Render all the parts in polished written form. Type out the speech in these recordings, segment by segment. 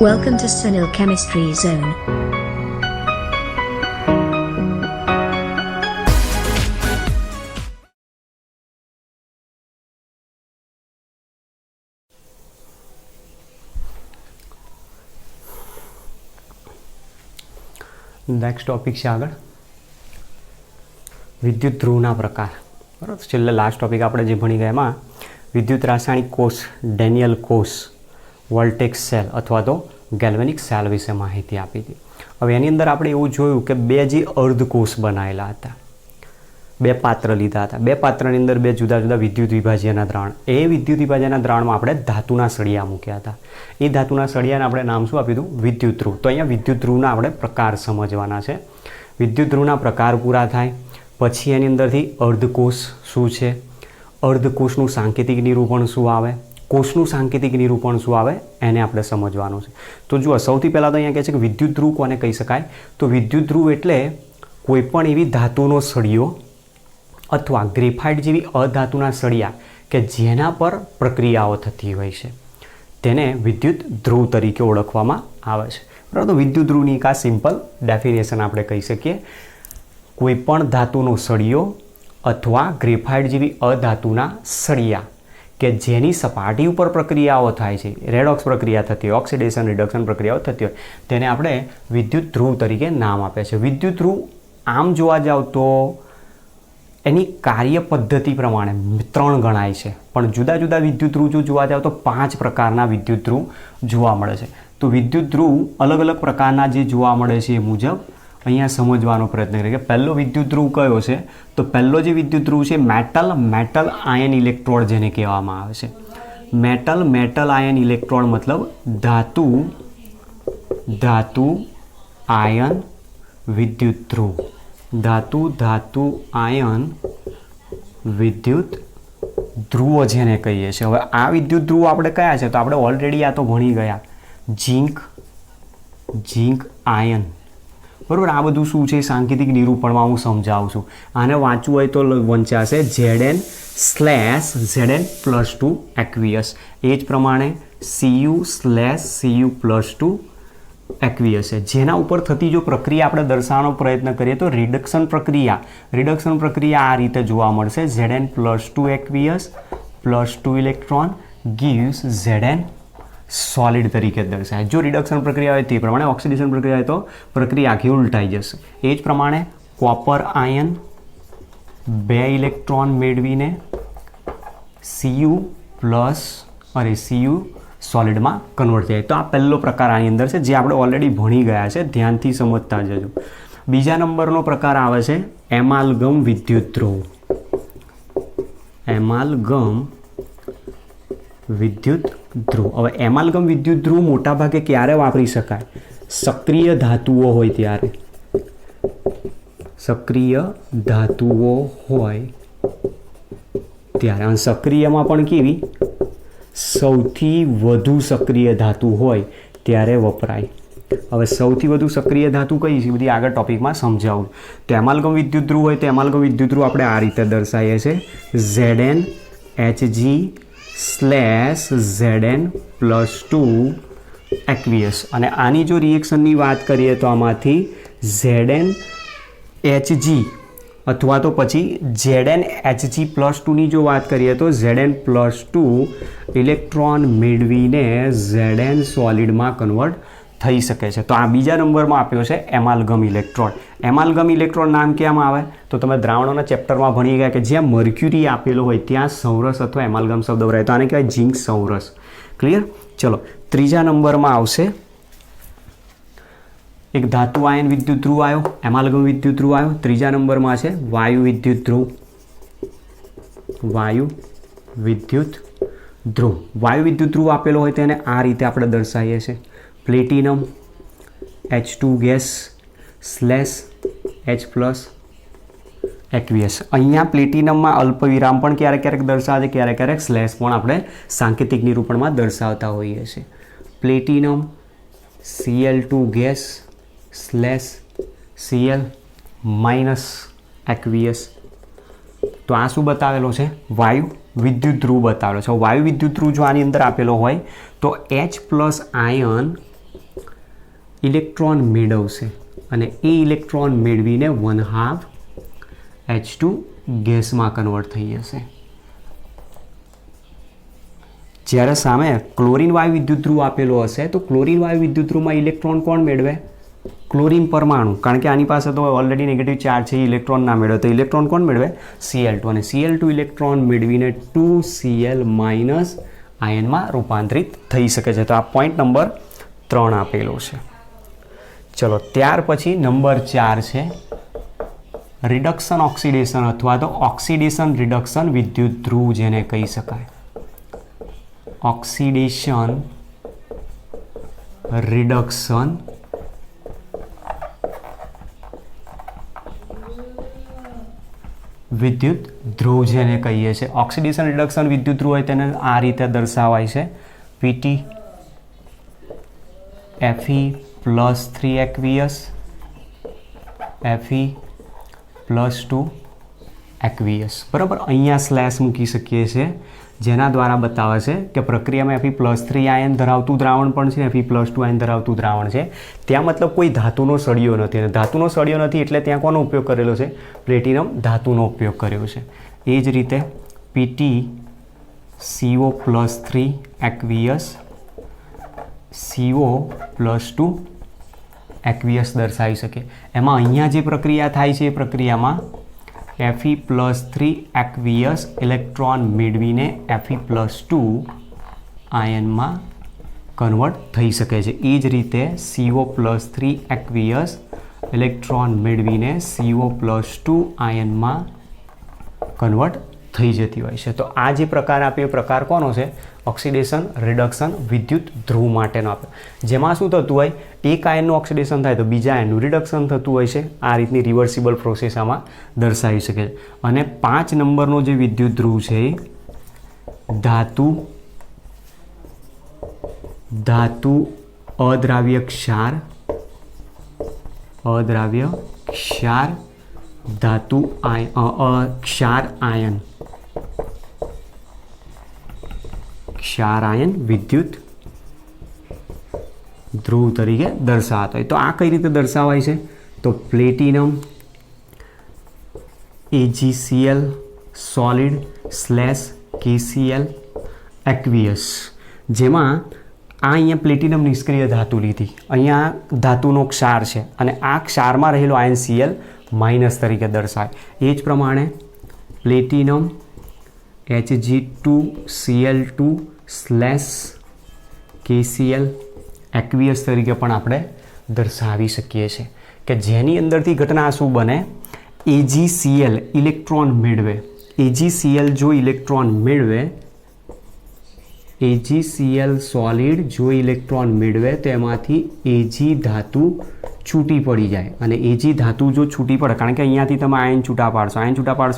Welcome to Sunil Chemistry Zone. Next topic છે આગળ વિદ્યુત ધ્રુવના પ્રકાર. બરાબર, છેલ્લે લાસ્ટ ટોપિક આપણે જે ભણી ગયા એમાં વિદ્યુત રાસાયણિક કોષ, ડેનિયલ કોષ, વોલ્ટેક્સ સેલ અથવા તો ગેલ્વેનિક સેલ વિશે માહિતી આપી હતી. હવે એની અંદર આપણે એવું જોયું કે બે જે અર્ધકોષ બનાવેલા હતા, બે પાત્ર લીધા હતા. બે પાત્રની અંદર બે જુદા જુદા વિદ્યુત વિભાજ્યના દ્રાવણ, એ વિદ્યુત વિભાજ્યના દ્રાવણમાં આપણે ધાતુના સળિયા મૂક્યા હતા. એ ધાતુના સળિયાને આપણે નામ શું આપ્યું હતું? વિદ્યુત ધ્રુવ. તો અહીંયા વિદ્યુત ધ્રુવના આપણે પ્રકાર સમજવાના છે. વિદ્યુત ધ્રુવના પ્રકાર પૂરા થાય પછી એની અંદરથી અર્ધકોષ શું છે, અર્ધકોષનું સાંકેતિક નિરૂપણ શું આવે, કોષનું સાંકેતિક નિરૂપણ શું આવે, એને આપણે સમજવાનું છે. તો જુઓ, સૌથી પહેલાં તો અહીંયા કહે છે કે વિદ્યુત ધ્રુવ કોને કહી શકાય? તો વિદ્યુત ધ્રુવ એટલે કોઈપણ એવી ધાતુનો સળિયો અથવા ગ્રેફાઇટ જેવી અધાતુના સળિયા કે જેના પર પ્રક્રિયાઓ થતી હોય છે તેને વિદ્યુત ધ્રુવ તરીકે ઓળખવામાં આવે છે. બરાબર, તો વિદ્યુત ધ્રુવની એક આ સિમ્પલ ડેફિનેશન આપણે કહી શકીએ. કોઈપણ ધાતુનો સળિયો અથવા ગ્રેફાઇટ જેવી અધાતુના સળિયા કે જેની સપાટી ઉપર પ્રક્રિયાઓ થાય છે, રેડોક્સ પ્રક્રિયા થતી હોય, ઓક્સિડેશન રિડક્શન પ્રક્રિયાઓ થતી હોય, તેને આપણે વિદ્યુત ધ્રુવ તરીકે નામ આપે છે. વિદ્યુત ધ્રુવ આમ જોવા જાવ તો એની કાર્ય પદ્ધતિ પ્રમાણે 3 ગણાય છે, પણ જુદા જુદા વિદ્યુત ધ્રુવ જો જોવા જાવ તો 5 પ્રકારના વિદ્યુત ધ્રુવ જોવા મળે છે. તો વિદ્યુત ધ્રુવ અલગ અલગ પ્રકારના જે જોવા મળે છે એ મુજબ અહીંયા સમજવાનો પ્રયત્ન કરીએ કે પહેલો વિદ્યુત ધ્રુવ કયો છે. તો પહેલો જે વિદ્યુત ધ્રુવ છે મેટલ આયન ઇલેક્ટ્રોડ જેને કહેવામાં આવે છે. મેટલ આયન ઇલેક્ટ્રોડ મતલબ ધાતુ આયન વિદ્યુત ધ્રુવ. ધાતુ આયન વિદ્યુત ધ્રુવો જેને કહીએ છીએ. હવે આ વિદ્યુત ધ્રુવો આપણે કયા છે? તો આપણે ઓલરેડી આ તો ભણી ગયા. ઝીંક આયન. બરાબર, આ બધું શું છે સાંકેતિક નિરૂપણમાં હું સમજાવું છું. આને વાંચવું હોય તો વંચાશે Zn/Zn+2 એક્વિયસ. એ જ પ્રમાણે Cu/Cu+2 એક્વિયસ છે. જેના ઉપર થતી જો પ્રક્રિયા આપણે દર્શાવવાનો પ્રયત્ન કરીએ તો રિડક્શન પ્રક્રિયા આ રીતે જોવા મળશે. Zn+2 aqueous +2 electron gives Zn solid તરીકે દર્શાય. જો રિડક્શન પ્રક્રિયા હોય તે પ્રમાણે, ઓક્સિડેશન પ્રક્રિયા હોય તો પ્રક્રિયા આખી ઉલટાઈ જશે. એ જ પ્રમાણે કોપર આયન 2 ઇલેક્ટ્રોન મેળવીને Cu સોલિડમાં કન્વર્ટ થાય. તો આ પહેલો પ્રકાર આની અંદર છે જે આપણે ઓલરેડી ભણી ગયા છે, ધ્યાનથી સમજતા જજો. બીજા નંબરનો પ્રકાર આવે છે એમાલ્ગમ વિદ્યુત ધ્રુવ. હવે એમાલ્ગમ વિદ્યુત ધ્રુવ મોટાભાગે ક્યારે વાપરી શકાય? સક્રિય ધાતુઓ હોય ત્યારે. અને સક્રિયમાં પણ કેવી? સૌથી વધુ સક્રિય ધાતુ હોય ત્યારે વપરાય. હવે સૌથી વધુ સક્રિય ધાતુ કઈ છે બધી આગળ ટોપિકમાં સમજાવું. તો એમાલ્ગમ વિદ્યુત ધ્રુવ હોય તો એમાલ્ગમ વિદ્યુત ધ્રુવ આપણે આ રીતે દર્શાવીએ છીએ Zn/Zn+2 એક્વિયસ. અને આની જો રિએક્શનની વાત કરીએ તો આમાંથી ZnHg અથવા તો પછી ZnHg+2 ની જો વાત કરીએ તો Zn+2 ઇલેક્ટ્રોન મેળવીને Zn સોલિડમાં કન્વર્ટ થઈ શકે છે. તો આ બીજા નંબરમાં આપ્યો છે એમાલ્ગમ ઇલેક્ટ્રોડ. એમાલ્ગમ ઇલેક્ટ્રોડ નામ કેમ આવે? તો તમે દ્રાવણોના ચેપ્ટરમાં ભણી ગયા કે જ્યાં મર્ક્યુરી આપેલો હોય ત્યાં સૌરસ અથવા એમાલ્ગમ શબ્દ વપરાય. તો આને કહેવાય ઝીંક સૌરસ. ક્લિયર? ચલો, ત્રીજા નંબરમાં આવશે એક ધાતુ આયન વિદ્યુત ધ્રુવ આવ્યો, એમાલ્ગમ વિદ્યુત ધ્રુવ આવ્યો. ત્રીજા નંબરમાં છે વાયુ વિદ્યુત ધ્રુવ. વાયુ વિદ્યુત ધ્રુવ આપેલો હોય તેને આ રીતે આપણે દર્શાવીએ છીએ. Platinum H2 gas /H+ aqueous. અહીંયા પ્લેટિનમમાં અલ્પવિરામ પણ ક્યારેક દર્શાવે છે, ક્યારેક સ્લેશ પણ આપણે સાંકેતિક નિરૂપણમાં દર્શાવતા હોઈએ છીએ. Platinum Cl2 gas /Cl- aqueous. તો આ શું બતાવેલો છે? વાયુ વિદ્યુત ધ્રુવ બતાવેલો છે. વાયુ વિદ્યુત ધ્રુવ જો આની અંદર આપેલો હોય તો H+ આયન ઇલેક્ટ્રોન મેળવશે અને એ ઇલેક્ટ્રોન મેળવીને 1/2 H2 ગેસમાં કન્વર્ટ થઈ જશે. જ્યારે સામે ક્લોરીન વાયુ વિદ્યુત ધ્રુવ આપેલો હશે તો ક્લોરીન વાયુ વિદ્યુત ધ્રુવમાં ઇલેક્ટ્રોન કોણ મેળવે? ક્લોરીન પરમાણુ. કારણ કે આની પાસે તો ઓલરેડી નેગેટિવ ચાર્જ છે, ઇલેક્ટ્રોન ના મેળવે તો ઇલેક્ટ્રોન કોણ મેળવે? Cl2. અને Cl2 ઇલેક્ટ્રોન મેળવીને 2Cl- આયનમાં રૂપાંતરિત થઈ શકે છે. તો આ પોઈન્ટ નંબર 3 આપેલો છે. ચલો ત્યાર પછી નંબર 4 છે રિડક્શન ઓક્સિડેશન અથવા તો ઓક્સિડેશન રિડક્શન વિદ્યુત ધ્રુવ જેને કહી શકાય. ઓક્સિડેશન રિડક્શન વિદ્યુત ધ્રુવ જેને કહીએ છીએ. ઓક્સિડેશન રિડક્શન વિદ્યુત ધ્રુવ હોય તેને આ રીતે દર્શાવાય છે Pt Fe+3 aqueous Fe+2 aqueous. બરાબર, અહીંયા સ્લેશ મૂકી શકીએ છીએ જેના દ્વારા બતાવે છે કે પ્રક્રિયામાં Fe+3 આયન ધરાવતું દ્રાવણ પણ છે, Fe+2 આયન ધરાવતું દ્રાવણ છે. ત્યાં મતલબ કોઈ ધાતુનો સળિયો નથી અને ધાતુનો સળિયો નથી એટલે ત્યાં કોનો ઉપયોગ કરેલો છે? પ્લેટિનમ ધાતુનો ઉપયોગ કર્યો છે. એ જ રીતે PtCO+3 aqueous CO+2 aqueous દર્શાવી શકે. એમાં અહીંયા જે પ્રક્રિયા થાય છે એ પ્રક્રિયામાં Fe+3 aqueous ઇલેક્ટ્રોન મેળવીને Fe+2 આયનમાં કન્વર્ટ થઈ શકે છે. એ જ રીતે CO+3 aqueous ઇલેક્ટ્રોન મેળવીને CO+2 આયનમાં કન્વર્ટ થઈ જતી હોય છે. તો આ જે પ્રકાર આપ્યો એ પ્રકાર કોનો છે? ઓક્સિડેશન રિડક્શન વિદ્યુત ધ્રુવ માટેનો આપ્યો. જેમાં શું થતું હોય? એક આયનનું ઓક્સિડેશન થાય તો બીજા આયનનું રિડક્શન થતું હોય છે. આ રીતની રિવર્સિબલ પ્રોસેસ આમાં દર્શાવી શકે છે. અને 5 નંબરનો જે વિદ્યુત ધ્રુવ છે એ ધાતુ અદ્રાવ્ય ક્ષાર ધાતુ ક્ષાર આયન વિદ્યુત ધ્રુવ તરીકે દર્શાવાતો હોય. તો આ કઈ રીતે દર્શાવાય છે? તો platinum AgCl solid / KCl aqueous. જેમાં આ અહીંયા પ્લેટિનમ નિષ્ક્રિય ધાતુ લીધી, અહીંયા ધાતુનો ક્ષાર છે અને આ ક્ષારમાં રહેલો આયન Cl- તરીકે દર્શાય. એ જ પ્રમાણે પ્લેટિનમ Hg2Cl2 / KCl aqueous તરીકે પણ આપણે દર્શાવી શકીએ છીએ કે જેની અંદરથી ઘટના શું બને? AgCl ઇલેક્ટ્રોન મેળવે. AgCl જો ઇલેક્ટ્રોન મેળવે, AgCl સોલિડ જો ઇલેક્ટ્રોન મેળવે તો એમાંથી Ag ધાતુ છૂટી પડી જાય અને Ag ધાતુ જો છૂટી પડે, કારણ કે અહીંયાથી તમે આયન છૂટા પાડશો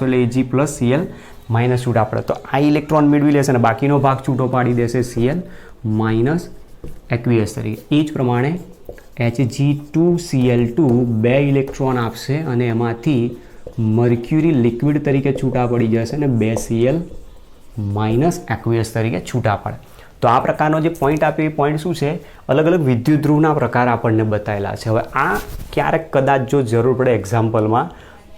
એટલે Ag + Cl- છૂટા પડે તો આ ઇલેક્ટ્રોન મેળવી લેશે અને બાકીનો ભાગ છૂટો પાડી દેશે Cl- aqueous તરીકે. એ જ પ્રમાણે Hg2Cl2 2 ઇલેક્ટ્રોન આપશે અને એમાંથી મર્ક્યુરી લિક્વિડ તરીકે છૂટા પડી જશે અને 2 Cl- aqueous તરીકે છૂટા પડે. તો આ પ્રકારનો જે પોઈન્ટ આપ્યો એ પોઈન્ટ શું છે? અલગ અલગ વિદ્યુત ધ્રુવના પ્રકાર આપણને બતાવેલા છે. હવે આ ક્યારેક કદાચ જો જરૂર પડે એક્ઝામ્પલમાં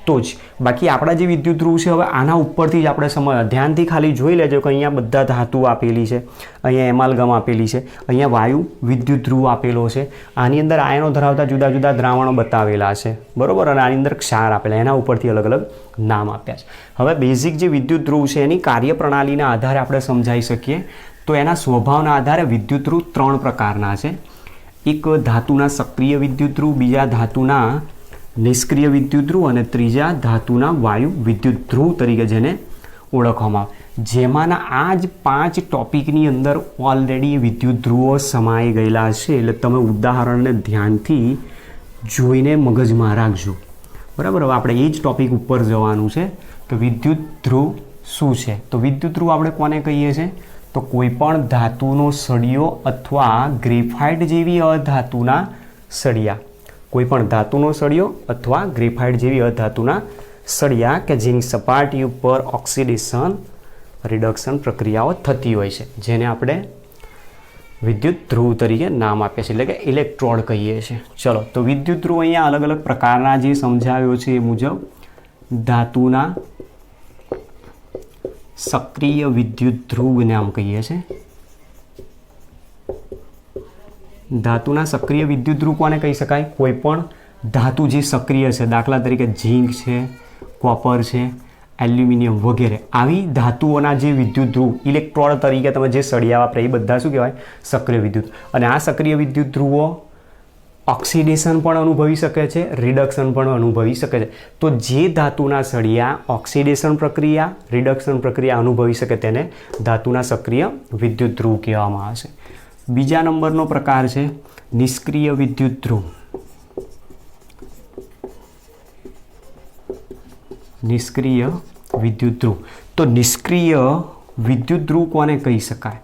તો જ, બાકી આપણા જે વિદ્યુત ધ્રુવ છે હવે આના ઉપરથી જ આપણે ધ્યાનથી ખાલી જોઈ લેજો કે અહીંયા બધા ધાતુ આપેલી છે, અહીંયા એમાલ્ગમ આપેલી છે, અહીંયા વાયુ વિદ્યુત ધ્રુવ આપેલો છે, આની અંદર આયનો ધરાવતા જુદા જુદા દ્રાવણો બતાવેલા છે, બરોબર, અને આની અંદર ક્ષાર આપેલા, એના ઉપરથી અલગ અલગ નામ આપ્યા છે. હવે બેઝિક જે વિદ્યુત ધ્રુવ છે એની કાર્યપ્રણાલીના આધારે આપણે સમજાવી શકીએ તો એના સ્વભાવના આધારે વિદ્યુત ધ્રુવ 3 પ્રકારના છે. એક ધાતુના સક્રિય વિદ્યુત ધ્રુવ, બીજા ધાતુના નિષ્ક્રિય વિદ્યુત ધ્રુવ અને ત્રીજા ધાતુના વાયુ વિદ્યુત ધ્રુવ તરીકે જેને ઓળખવામાં આવે. જેમાંના આ જ 5 ટોપિકની અંદર ઓલરેડી વિદ્યુત ધ્રુવો સમાઈ ગયેલા છે, એટલે તમે ઉદાહરણને ધ્યાનથી જોઈને મગજમાં રાખજો, બરાબર. હવે આપણે એ જ ટોપિક ઉપર જવાનું છે કે વિદ્યુત ધ્રુવ શું છે. તો વિદ્યુત ધ્રુવ આપણે કોને કહીએ છીએ? તો કોઈ પણ ધાતુનો સળિયો અથવા ગ્રેફાઇટ જેવી અધાતુના સળિયા, કોઈ પણ ધાતુનો સળિયો અથવા ગ્રેફાઇટ જેવી અધાતુના સળિયા કે જેની સપાટી ઉપર ઓક્સિડેશન રિડક્શન પ્રક્રિયાઓ થતી હોય છે, જેને આપણે વિદ્યુત ધ્રુવ તરીકે નામ આપીએ છીએ, એટલે કે ઇલેક્ટ્રોડ કહીએ છીએ. ચલો, તો વિદ્યુત ધ્રુવ અહીંયા અલગ અલગ પ્રકારના જે સમજાવ્યો છે એ મુજબ ધાતુના સક્રિય વિદ્યુત ધ્રુવ નામ કહીએ છીએ. ધાતુના સક્રિય વિદ્યુત ધ્રુવ કોને કહી શકાય? કોઈ પણ ધાતુ જે સક્રિય છે, દાખલા તરીકે ઝીંક છે, કોપર છે, એલ્યુમિનિયમ વગેરે, આવી ધાતુઓના જે વિદ્યુત ધ્રુવ ઇલેક્ટ્રોડ તરીકે તમે જે સળિયા વાપરે એ બધા શું કહેવાય? સક્રિય વિદ્યુત. અને આ સક્રિય વિદ્યુત ધ્રુવો ઓક્સિડેશન પણ અનુભવી શકે છે, રિડક્શન પણ અનુભવી શકે છે. તો જે ધાતુના સળિયા ઓક્સિડેશન પ્રક્રિયા, રિડક્શન પ્રક્રિયા અનુભવી શકે તેને ધાતુના સક્રિય વિદ્યુત ધ્રુવ કહેવામાં આવે છે. બીજા નંબરનો પ્રકાર છે નિષ્ક્રિય વિદ્યુત ધ્રુવ. નિષ્ક્રિય વિદ્યુત ધ્રુવ. તો નિષ્ક્રિય વિદ્યુત ધ્રુવ કોને કહી શકાય?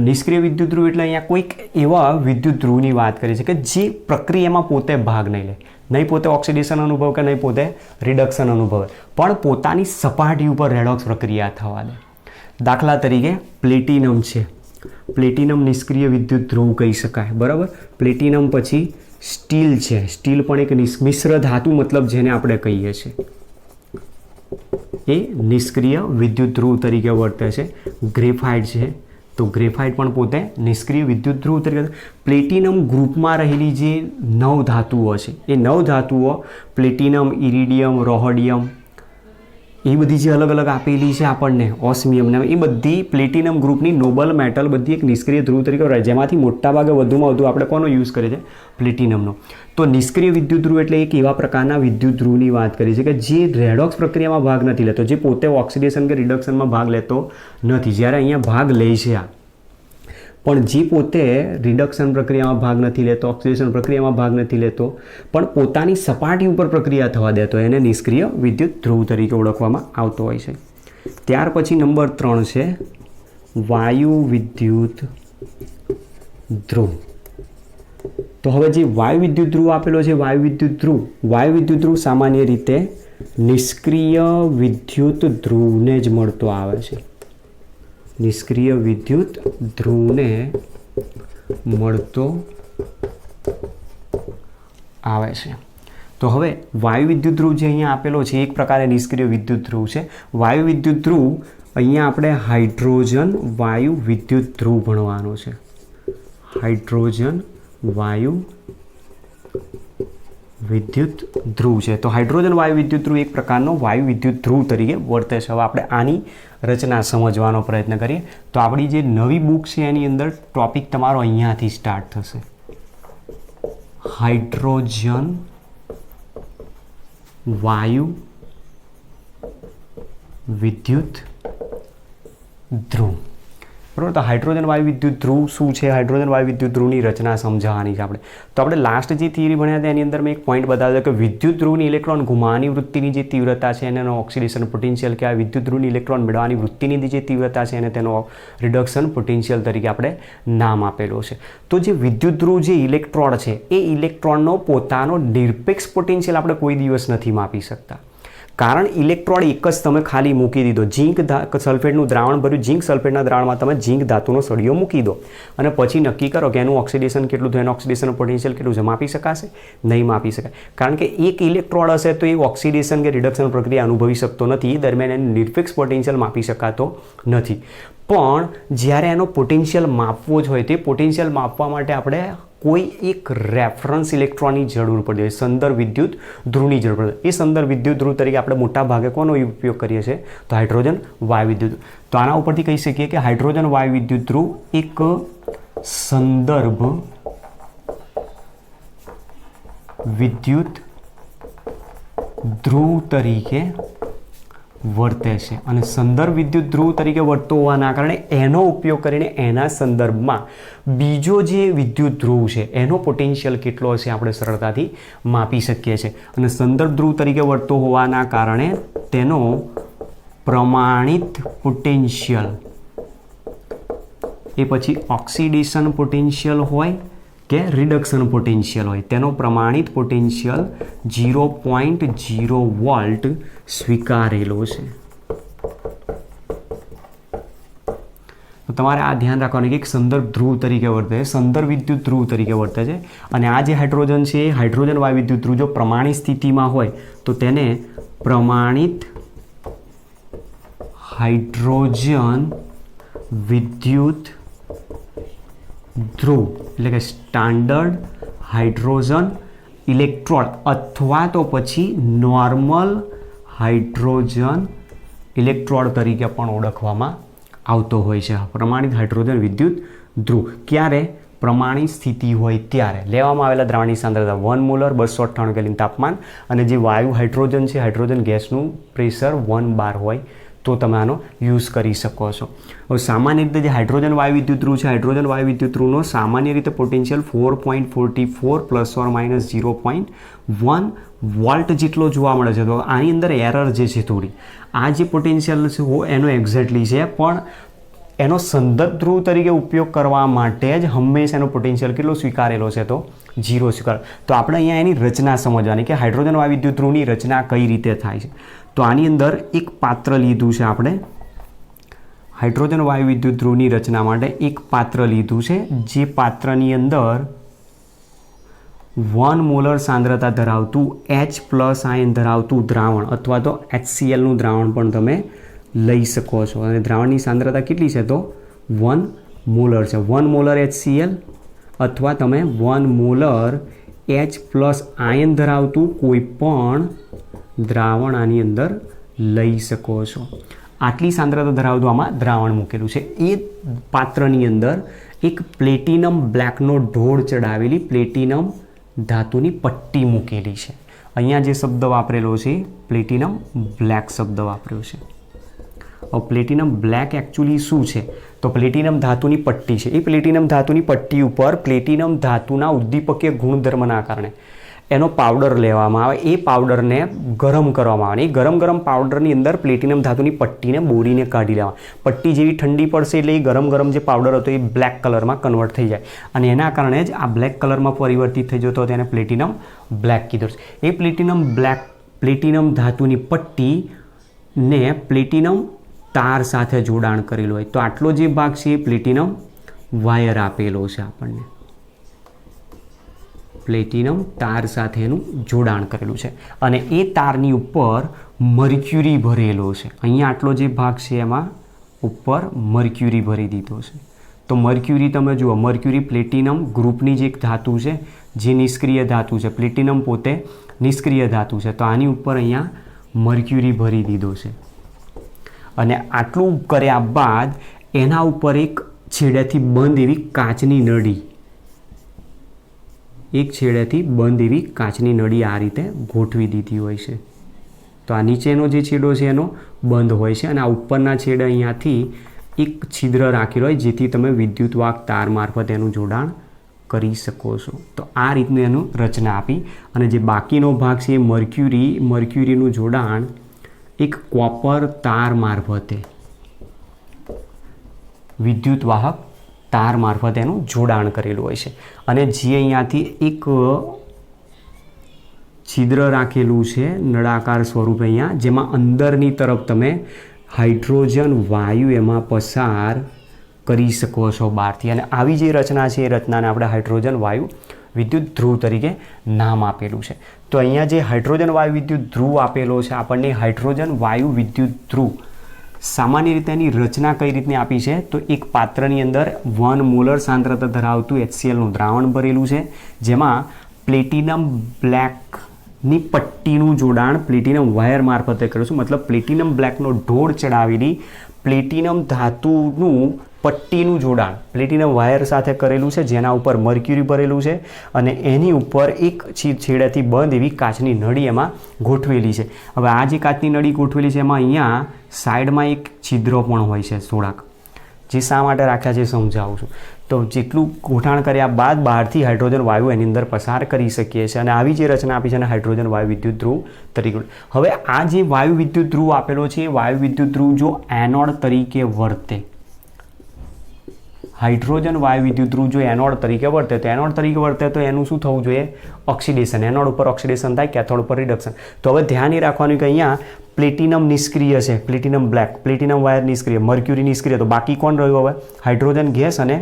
નિષ્ક્રિય વિદ્યુત ધ્રુવ એટલે અહીંયા કોઈક એવા વિદ્યુત ધ્રુવની વાત કરી છે કે જે પ્રક્રિયામાં પોતે ભાગ નહીં લે, નહીં પોતે ઓક્સિડેશન અનુભવ કે નહીં પોતે રિડક્શન અનુભવે, પણ પોતાની સપાટી ઉપર રેડોક્સ પ્રક્રિયા થવા દે. દાખલા તરીકે પ્લેટિનમ છે. પ્લેટિનમ નિષ્ક્રિય વિદ્યુત ધ્રુવ કહી શકાય, બરાબર. પ્લેટિનમ પછી સ્ટીલ છે. સ્ટીલ પણ એક મિશ્ર ધાતુ મતલબ જેને આપણે કહીએ છીએ, એ નિષ્ક્રિય વિદ્યુત ધ્રુવ તરીકે વર્તે છે. ગ્રેફાઇટ છે, તો ગ્રેફાઇટ પણ પોતે નિષ્ક્રિય વિદ્યુત ધ્રુવ તરીકે. પ્લેટિનમ ગ્રુપમાં રહેલી જે 9 ધાતુઓ છે, એ 9 ધાતુઓ પ્લેટિનમ, ઇરિડિયમ, રોહોડિયમ, એ બધી જે અલગ અલગ આપેલી છે આપણને, ઓસ્મિયમ ને, એ બધી પ્લેટિનમ ગ્રુપની નોબલ મેટલ બધી એક નિષ્ક્રિય ધ્રુવ તરીકે રહે, જેમાંથી મોટાભાગે વધુમાં વધુ આપણે કોનો યુઝ કરીએ છીએ? પ્લેટિનમનો. તો નિષ્ક્રિય વિદ્યુત ધ્રુવ એટલે એક એવા પ્રકારના વિદ્યુત ધ્રુવની વાત કરી છે કે જે રેડોક્સ પ્રક્રિયામાં ભાગ નથી લેતો, જે પોતે ઓક્સિડેશન કે રિડક્શનમાં ભાગ લેતો નથી. જ્યારે અહીંયા ભાગ લે છે આ, પણ જે પોતે રિડક્શન પ્રક્રિયામાં ભાગ નથી લેતો, ઓક્સિડેશન પ્રક્રિયામાં ભાગ નથી લેતો, પણ પોતાની સપાટી ઉપર પ્રક્રિયા થવા દેતો, એને નિષ્ક્રિય વિદ્યુત ધ્રુવ તરીકે ઓળખવામાં આવતો હોય છે. ત્યાર પછી નંબર 3 છે વાયુ વિદ્યુત ધ્રુવ. તો હવે જે વાયુ વિદ્યુત ધ્રુવ આપેલો છે, વાયુ વિદ્યુત ધ્રુવ સામાન્ય રીતે નિષ્ક્રિય વિદ્યુત ધ્રુવને જ મળતો આવે છે. નિષ્ક્રિય વિદ્યુત ધ્રુવને મળતો આવે છે. તો હવે વાયુ વિદ્યુત ધ્રુવ જે અહીંયા આપેલો છે એક પ્રકારે નિષ્ક્રિય વિદ્યુત ધ્રુવ છે. વાયુ વિદ્યુત ધ્રુવ અહીંયા આપણે હાઇડ્રોજન વાયુ વિદ્યુત ધ્રુવ ભણવાનો છે. હાઇડ્રોજન વાયુ વિદ્યુત ધ્રુવ છે. તો હાઇડ્રોજન વાયુ વિદ્યુત ધ્રુવ એક પ્રકારનો વાયુ વિદ્યુત ધ્રુવ તરીકે વર્તે છે. હવે આપણે આની રચના સમજવાનો પ્રયત્ન કરીએ. તો આપણી જે નવી બુક છે એની અંદર ટોપિક તમારો અહીંયાથી સ્ટાર્ટ થશે. હાઇડ્રોજન વાયુ વિદ્યુત ધ્રુવ, બરાબર. તો હાઇડ્રોજન વાયુ વિદ્યુત ધ્રુવ શું છે? હાઇડ્રોજન વાયુ વિદ્યુત ધ્રુવની રચના સમજાવવાની છે આપણે. તો આપણે લાસ્ટ જે થિયરી ભણ્યા હતા એની અંદર મેં એક પોઈન્ટ બતાવ્યો કે વિદ્યુત ધ્રુવની ઇલેક્ટ્રોન ગુમાવવાની વૃત્તિની જે તીવ્રતા છે એનો ઓક્સિડેશન પોટેન્શિયલ કહેવાય. વિદ્યુત ધ્રુવની ઇલેક્ટ્રોન મેળવવાની વૃત્તિની જે તીવ્રતા છે એને તેનો રિડક્શન પોટેન્શિયલ તરીકે આપણે નામ આપેલો છે. તો જે વિદ્યુત ધ્રુવ જે ઇલેક્ટ્રોન છે એ ઇલેક્ટ્રોનનો પોતાનો નિરપેક્ષ પોટેન્શિયલ આપણે કોઈ દિવસ નથી માપી શકતા. કારણ ઇલેક્ટ્રોડ એક જ તમે ખાલી મૂકી દીધો, ઝીંક સલ્ફેટનું દ્રાવણ ભર્યું, ઝીંક સલ્ફેટના દ્રાવણમાં તમે ઝીંક ધાતુનો સળિયો મૂકી દો અને પછી નક્કી કરો કે એનું ઓક્સિડેશન કેટલું થયું, એનું ઓક્સિડેશન પોટેન્શિયલ કેટલું છે, માપી શકાશે? નહીં માપી શકાય. કારણ કે એક ઇલેક્ટ્રોડ હશે તો એ ઓક્સિડેશન કે રિડક્શન પ્રક્રિયા અનુભવી શકતો નથી, એ દરમિયાન એનું નિરપેક્ષ પોટેન્શિયલ માપી શકાતો નથી. પણ જ્યારે એનો પોટેન્શિયલ માપવો જ હોય, તે પોટેન્શિયલ માપવા માટે આપણે કોઈ એક રેફરન્સ ઇલેક્ટ્રોનની જરૂર પડે, સંદર્ભ વિદ્યુત ધ્રુવની જરૂર પડે. એ સંદર્ભ વિદ્યુત ધ્રુવ તરીકે આપણે મોટા ભાગે કોનો ઉપયોગ કરીએ છીએ? તો હાઇડ્રોજન વાયુ વિદ્યુત. તો આના ઉપરથી કહી શકીએ કે હાઇડ્રોજન વાયુ વિદ્યુત ધ્રુવ એક સંદર્ભ વિદ્યુત ધ્રુવ તરીકે વર્તે છે. અને સંદર્ભ વિદ્યુત ધ્રુવ તરીકે વર્તતો હોવાના કારણે એનો ઉપયોગ કરીને એના સંદર્ભમાં બીજો જે વિદ્યુત ધ્રુવ છે એનો પોટેન્શિયલ કેટલો હશે આપણે સરળતાથી માપી શકીએ છીએ. અને સંદર્ભ ધ્રુવ તરીકે વર્તતો હોવાના કારણે તેનો પ્રમાણિત પોટેન્શિયલ એ પછી ઓક્સિડેશન પોટેન્શિયલ હોય કે રિડક્શન પોટેન્શિયલ હોય, તેનો પ્રમાણિત પોટેન્શિયલ 0.0 વોલ્ટ સ્વીકારેલો છે. તમારે આ ધ્યાન રાખવાનું કે એક સંદર્ભ ધ્રુવ તરીકે વર્તે છે, સંદર્ભ વિદ્યુત ધ્રુવ તરીકે વર્તે છે. અને આ જે હાઇડ્રોજન છે એ હાઇડ્રોજન વાયુ વિદ્યુત ધ્રુવ જો પ્રમાણિત સ્થિતિમાં હોય તો તેને પ્રમાણિત હાઇડ્રોજન વિદ્યુત ધ્રુવ એટલે કે સ્ટાન્ડર્ડ હાઇડ્રોજન ઇલેક્ટ્રોડ અથવા તો પછી નોર્મલ હાઇડ્રોજન ઇલેક્ટ્રોડ તરીકે પણ ઓળખવામાં આવતો હોય છે. પ્રમાણિત હાઇડ્રોજન વિદ્યુત ધ્રુવ ક્યારે? પ્રમાણિત સ્થિતિ હોય ત્યારે. લેવામાં આવેલા દ્રાવણની સાંદ્રતા 1 મોલર 298 કેલ્વિન તાપમાન અને જે વાયુ હાઇડ્રોજન છે હાઇડ્રોજન ગેસનું પ્રેશર 1 બાર હોય તો તમે આનો યુઝ કરી શકો છો. હવે સામાન્ય રીતે જે હાઇડ્રોજન વાયુ વિદ્યુત ધ્રુવ છે હાઇડ્રોજન વાયુ વિદ્યુત ધ્રુવનો સામાન્ય રીતે potential 4.44 plus or minus 0.1 volt જેટલો જોવા મળે છે. તો આની અંદર એરર જે છે થોડી, આ જે પોટેન્શિયલ છે એનો એક્ઝેક્ટલી છે પણ એનો સંદર્ભ ધ્રુવ તરીકે ઉપયોગ કરવા માટે જ હંમેશા એનો પોટેન્શિયલ કેટલો સ્વીકારેલો છે તો 0 સ્વીકાર. તો આપણે અહીંયા એની રચના સમજવાની કે હાઇડ્રોજન વાયુ વિદ્યુત ધ્રુવની રચના કઈ રીતે થાય છે. તો આની અંદર એક પાત્ર લીધું છે આપણે હાઇડ્રોજન વાયુ વિદ્યુત ધ્રુવની રચના માટે એક પાત્ર લીધું છે જે પાત્રની અંદર 1 મોલર સાંદ્રતા ધરાવતું H પ્લસ આયન ધરાવતું દ્રાવણ અથવા તો HClનું દ્રાવણ પણ તમે લઈ શકો છો. અને દ્રાવણની સાંદ્રતા કેટલી છે તો 1 મોલર છે. 1 મોલર HCl અથવા તમે 1 મોલર H પ્લસ આયન ધરાવતું કોઈ પણ દ્રાવણ આની અંદર લઈ શકો છો. આટલી સાંદ્રતા ધરાવતું આમાં દ્રાવણ મૂકેલું છે. એ પાત્રની અંદર એક પ્લેટિનમ બ્લેકનો ઢોળ ચડાવેલી પ્લેટિનમ ધાતુની પટ્ટી મૂકેલી છે. અહીંયા જે શબ્દ વાપરેલો છે પ્લેટિનમ બ્લેક શબ્દ વાપર્યો છે. હવે પ્લેટિનમ બ્લેક એકચ્યુઅલી શું છે તો પ્લેટિનમ ધાતુની પટ્ટી છે. એ પ્લેટિનમ ધાતુની પટ્ટી ઉપર પ્લેટિનમ ધાતુના ઉદ્દીપકીય ગુણધર્મના કારણે એનો પાવડર લેવામાં આવે. એ પાવડરને ગરમ કરવામાં આવે. એ ગરમ પાવડરની અંદર પ્લેટિનમ ધાતુની પટ્ટીને બોરીને કાઢી લેવા. પટ્ટી જેવી ઠંડી પડશે એટલે એ ગરમ જે પાવડર હતો એ બ્લેક કલરમાં કન્વર્ટ થઈ જાય અને એના કારણે જ આ બ્લેક કલરમાં પરિવર્તિત થઈ જતો તેને પ્લેટિનમ બ્લેક કીધું છે. એ પ્લેટિનમ ધાતુની પટ્ટીને પ્લેટિનમ તાર સાથે જોડાણ કરેલું હોય તો આટલો જે ભાગ છે એ પ્લેટિનમ વાયર આપેલો છે આપણને. પ્લેટિનમ તાર સાથેનું જોડાણ કરેલું છે અને એ તારની ઉપર મર્ક્યુરી ભરેલો છે. અહીંયા આટલો જે ભાગ છે એમાં ઉપર મર્ક્યુરી ભરી દીધો છે. તો મર્ક્યુરી તમે જુઓ, મર્ક્યુરી પ્લેટિનમ ગ્રુપની જે એક ધાતુ છે જે નિષ્ક્રિય ધાતુ છે. પ્લેટિનમ પોતે નિષ્ક્રિય ધાતુ છે તો આની ઉપર અહીંયા મર્ક્યુરી ભરી દીધો છે. અને આટલું કર્યા બાદ એના ઉપર એક છેડેથી બંધ એવી કાચની નળી આ રીતે ગોઠવી દીધી હોય છે. તો આ નીચેનો જે છેડો છે એનો બંધ હોય છે અને આ ઉપરના છેડે અહીંયાથી એક છિદ્ર રાખેલો હોય જેથી તમે વિદ્યુતવાહક તાર મારફત એનું જોડાણ કરી શકો છો. તો આ રીતની એનું રચના આપી અને જે બાકીનો ભાગ છે એ મર્ક્યુરીનું જોડાણ એક કોપર તાર મારફતે વિદ્યુતવાહક તાર મારફતે એનું જોડાણ કરેલું હોય છે. અને જે અહીંયાથી એક છિદ્ર રાખેલું છે નળાકાર સ્વરૂપે અહીંયા જેમાં અંદરની તરફ તમે હાઇડ્રોજન વાયુ એમાં પસાર કરી શકો છો બહારથી. અને આવી જે રચના છે એ રચનાને આપણે હાઇડ્રોજન વાયુ વિદ્યુત ધ્રુવ તરીકે નામ આપેલું છે. તો અહીંયા જે હાઇડ્રોજન વાયુ વિદ્યુત ધ્રુવ આપેલો છે આપણને હાઇડ્રોજન વાયુ વિદ્યુત ધ્રુવ સામાન્ય રીતે એની રચના કઈ રીતની આપી છે તો એક પાત્રની અંદર 1 મોલર સાંદ્રતા ધરાવતું HClનું દ્રાવણ ભરેલું છે જેમાં પ્લેટિનમ બ્લેકની પટ્ટીનું જોડાણ પ્લેટિનમ વાયર મારફતે કર્યું છે. મતલબ પ્લેટિનમ બ્લેકનો ઢોળ ચડાવેલી પ્લેટિનમ ધાતુનું પટ્ટીનું જોડાણ પ્લેટિનમ વાયર સાથે કરેલું છે જેના ઉપર મર્ક્યુરી ભરેલું છે અને એની ઉપર એક છેડેથી બંધ એવી કાચની નળી એમાં ગોઠવેલી છે. હવે આ જે કાચની નળી ગોઠવેલી છે એમાં અહીંયા સાઈડમાં એક છિદ્રો પણ હોય છે થોડાક, જે શા માટે રાખ્યા છે સમજાવું છું. તો જેટલું ગોઠાણ કર્યા બાદ બહારથી હાઇડ્રોજન વાયુ એની અંદર પસાર કરી શકીએ છીએ અને આવી જે રચના આપી છે અને હાઇડ્રોજન વાયુ વિદ્યુત ધ્રુવ તરીકે. હવે આ જે વાયુ વિદ્યુત ધ્રુવ આપેલો છે એ વાયુ વિદ્યુત ધ્રુવ જો એનોડ તરીકે વર્તે હાઇડ્રોજન વાયુ વિદ્યુત ધ્રુવ જો એનોડ તરીકે વર્તે તો એનું શું થવું જોઈએ? ઓક્સિડેશન. એનોડ ઉપર ઓક્સિડેશન થાય, કેથોડ ઉપર રિડક્શન. તો હવે ધ્યાન એ રાખવાનું કે અહીંયા પ્લેટિનમ નિષ્ક્રિય છે, પ્લેટિનમ બ્લેક, પ્લેટિનમ વાયર નિષ્ક્રિય, મર્ક્યુરી નિષ્ક્રિય. તો બાકી કોણ રહ્યું હવે? હાઇડ્રોજન ગેસ અને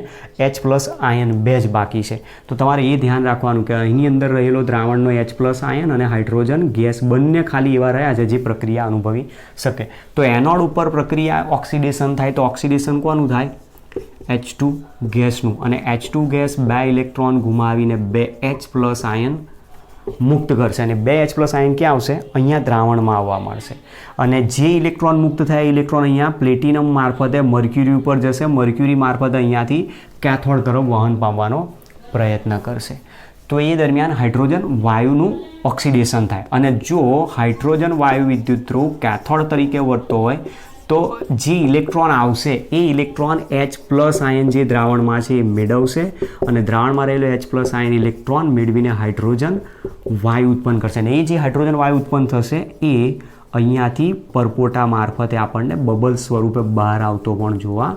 H+ આયન બે જ બાકી છે. તો તમારે એ ધ્યાન રાખવાનું કે અહીંની અંદર રહેલો દ્રાવણનો H+ આયન અને હાઇડ્રોજન ગેસ બંને ખાલી એવા રહ્યા છે જે પ્રક્રિયા અનુભવી શકે. તો એનોડ ઉપર પ્રક્રિયા ઓક્સિડેશન થાય, તો ઓક્સિડેશન કોનું થાય? H2 ગેસનું. અને H2 gas 2 electron ગુમાવીને 2H+ ion મુક્ત કરશે. અને 2H+ આયન ક્યાં આવશે? અહીંયા દ્રાવણમાં આવવા મળશે. અને જે ઇલેક્ટ્રોન મુક્ત થાય ઇલેક્ટ્રોન અહીંયા પ્લેટિનમ મારફતે મર્ક્યુરી ઉપર જશે. મર્ક્યુરી મારફતે અહીંયાથી કેથોડ તરફ વહન પામવાનો પ્રયત્ન કરશે. તો એ દરમિયાન હાઇડ્રોજન વાયુનું ઓક્સિડેશન થાય. અને જો હાઇડ્રોજન વાયુ વિદ્યુત ધ્રુવ કેથોડ તરીકે વર્તતો હોય તો જે ઇલેક્ટ્રોન આવશે એ ઇલેક્ટ્રોન H+ આયન જે દ્રાવણમાં છે એ મેળવશે અને દ્રાવણમાં રહેલો H+ આયન ઇલેક્ટ્રોન મેળવીને હાઇડ્રોજન વાયુ ઉત્પન્ન કરશે. અને એ જે હાઇડ્રોજન વાયુ ઉત્પન્ન થશે એ અહીંયાથી પરપોટા મારફતે આપણને બબલ સ્વરૂપે બહાર આવતો પણ જોવા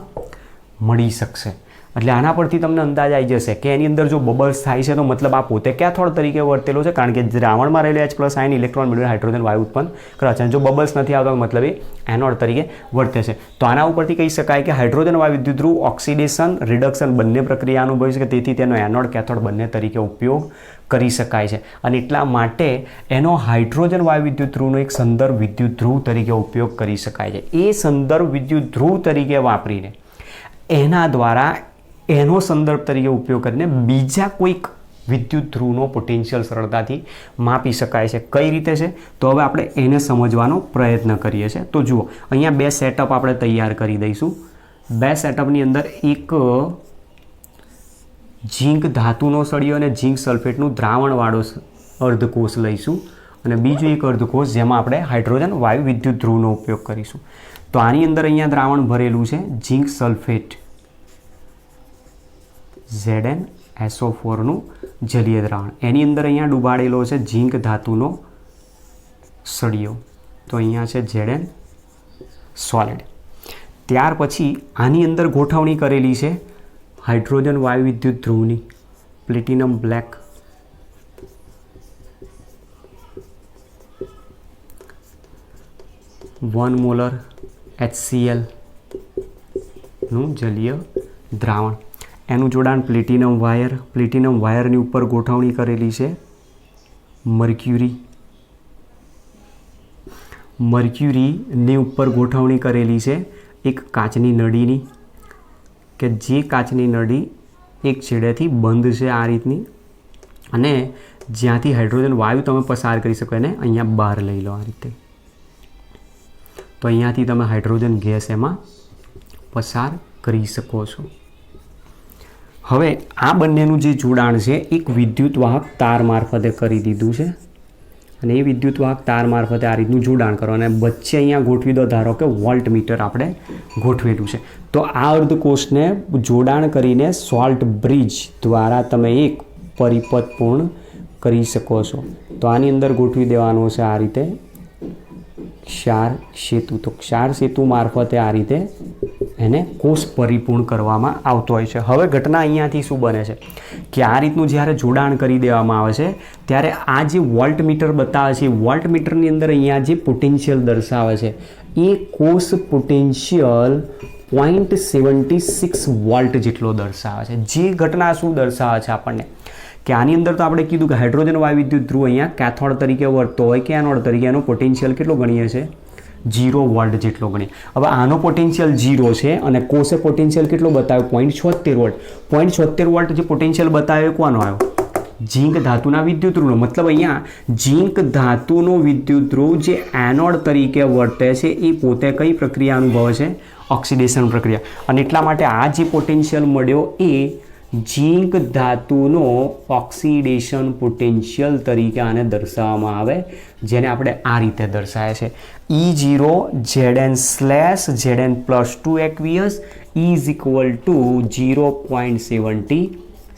મળી શકશે. એટલે આના પરથી તમને અંદાજ આવી જશે કે એની અંદર જો બબલ્સ થાય છે તો મતલબ આ પોતે કેથોડ તરીકે વર્તેલો છે, કારણ કે દ્રાવણમાં રહેલો H+ આયન ઇલેક્ટ્રોન મેળવીને હાઇડ્રોજન વાયુ ઉત્પન્ન કરે છે. અને જો બબલ્સ નથી આવતા મતલબ એ એનોડ તરીકે વર્તે છે. તો આના ઉપરથી કહી શકાય કે હાઇડ્રોજન વાયુ વિદ્યુત ધ્રુવ ઓક્સિડેશન, રિડક્શન બંને પ્રક્રિયા અનુભવી છે, તેથી તેનો એનોડ કેથોડ બંને તરીકે ઉપયોગ કરી શકાય છે. અને એટલા માટે એનો હાઇડ્રોજન વાયુ વિદ્યુત ધ્રુવનો એક સંદર્ભ વિદ્યુત ધ્રુવ તરીકે ઉપયોગ કરી શકાય છે. એ સંદર્ભ વિદ્યુત ધ્રુવ તરીકે વાપરીને એના દ્વારા એનો સંદર્ભ તરીકે ઉપયોગ કરીને બીજા કોઈક વિદ્યુત ધ્રુવનો પોટેન્શિયલ સરળતાથી માપી શકાય છે. કઈ રીતે છે? તો હવે આપણે એને સમજવાનો પ્રયત્ન કરીએ છીએ. તો જુઓ, અહીંયા બે સેટઅપ આપણે તૈયાર કરી દઈશું. બે સેટઅપની અંદર એક ઝીંક ધાતુનો સળિયો અને ઝીંક સલ્ફેટનું દ્રાવણવાળો અર્ધકોષ લઈશું અને બીજું એક અર્ધકોષ જેમાં આપણે હાઇડ્રોજન વાયુ વિદ્યુત ધ્રુવનો ઉપયોગ કરીશું. તો આની અંદર અહીંયા દ્રાવણ ભરેલું છે ઝીંક સલ્ફેટ ZnSO4નું જલીય દ્રાવણ. એની અંદર અહીંયા ડૂબાડેલો છે ઝીંક ધાતુનો સળિયો. તો અહીંયા છે Zn સોલિડ. ત્યાર પછી આની અંદર ગોઠવણી કરેલી છે હાઇડ્રોજન વાયુ વિદ્યુત ધ્રુવની, platinum black. One molar HCl નું જલીય દ્રાવણ. એનું જોડાણ પ્લેટિનમ વાયર. પ્લેટિનમ વાયરની ઉપર ગોઠવણી કરેલી છે મર્ક્યુરી. મર્ક્યુરીની ઉપર ગોઠવણી કરેલી છે એક કાચની નળીની, કે જે કાચની નળી એક છેડેથી બંધ છે આ રીતની, અને જ્યાંથી હાઇડ્રોજન વાયુ તમે પસાર કરી શકો એને અહીંયા બહાર લઈ લો આ રીતે. તો અહીંયાથી તમે હાઇડ્રોજન ગેસ એમાં પસાર કરી શકો છો. હવે આ બંનેનું જે જોડાણ છે એક વિદ્યુત વાહક તાર મારફતે કરી દીધું છે અને એ વિદ્યુત વાહક તાર મારફતે આ રીતનું જોડાણ કરો અને વચ્ચે અહીંયા ગોઠવી દો. ધારો કે વોલ્ટ મીટર આપણે ગોઠવેલું છે. તો આ અર્ધકોષને જોડાણ કરીને સોલ્ટ બ્રિજ દ્વારા તમે એક પરિપથ પૂર્ણ કરી શકો છો. તો આની અંદર ગોઠવી દેવાનો છે આ રીતે ક્ષાર સેતુ. તો ક્ષાર સેતુ મારફતે આ રીતે એને કોષ પરિપૂર્ણ કરવામાં આવતો હોય છે. હવે ઘટના અહીંયાથી શું બને છે કે આ રીતનું જ્યારે જોડાણ કરી દેવામાં આવે છે ત્યારે આ જે વોલ્ટ મીટર બતાવે છે, વોલ્ટ મીટરની અંદર અહીંયા જે પોટેન્શિયલ દર્શાવે છે એ કોષ પોટેન્શિયલ 0.76 વોલ્ટ જેટલો દર્શાવે છે. જે ઘટના શું દર્શાવે છે આપણને કે આની અંદર તો આપણે કીધું કે હાઇડ્રોજન વાયુ વિદ્યુત ધ્રુવ અહીંયા કેથોડ તરીકે વર્તતો હોય કે એનોડ તરીકે, એનો પોટેન્શિયલ કેટલો ગણીએ છે? 0 વોલ્ટ જેટલો ગણીએ. હવે આનો પોટેન્શિયલ 0 છે અને કોષે પોટેન્શિયલ કેટલો બતાવ્યો? 0.76 વોલ્ટ. 0.76 વોલ્ટ જે પોટેન્શિયલ બતાવ્યો કોનો આવ્યો? ઝીંક ધાતુના વિદ્યુત ધ્રુવનો. મતલબ અહીંયા ઝીંક ધાતુનો વિદ્યુત ધ્રુવ જે એનોડ તરીકે વર્તે છે એ પોતે કઈ પ્રક્રિયા અનુભવે છે? ઓક્સિડેશન પ્રક્રિયા. અને એટલા માટે આ જે પોટેન્શિયલ મળ્યો એ ઝીંક ધાતુનો ઓક્સિડેશન પોટેન્શિયલ તરીકે આને દર્શાવવામાં આવે, જેને આપણે આ રીતે દર્શાવે છે E0 Zn/Zn+2 aqueous is equal to 0.76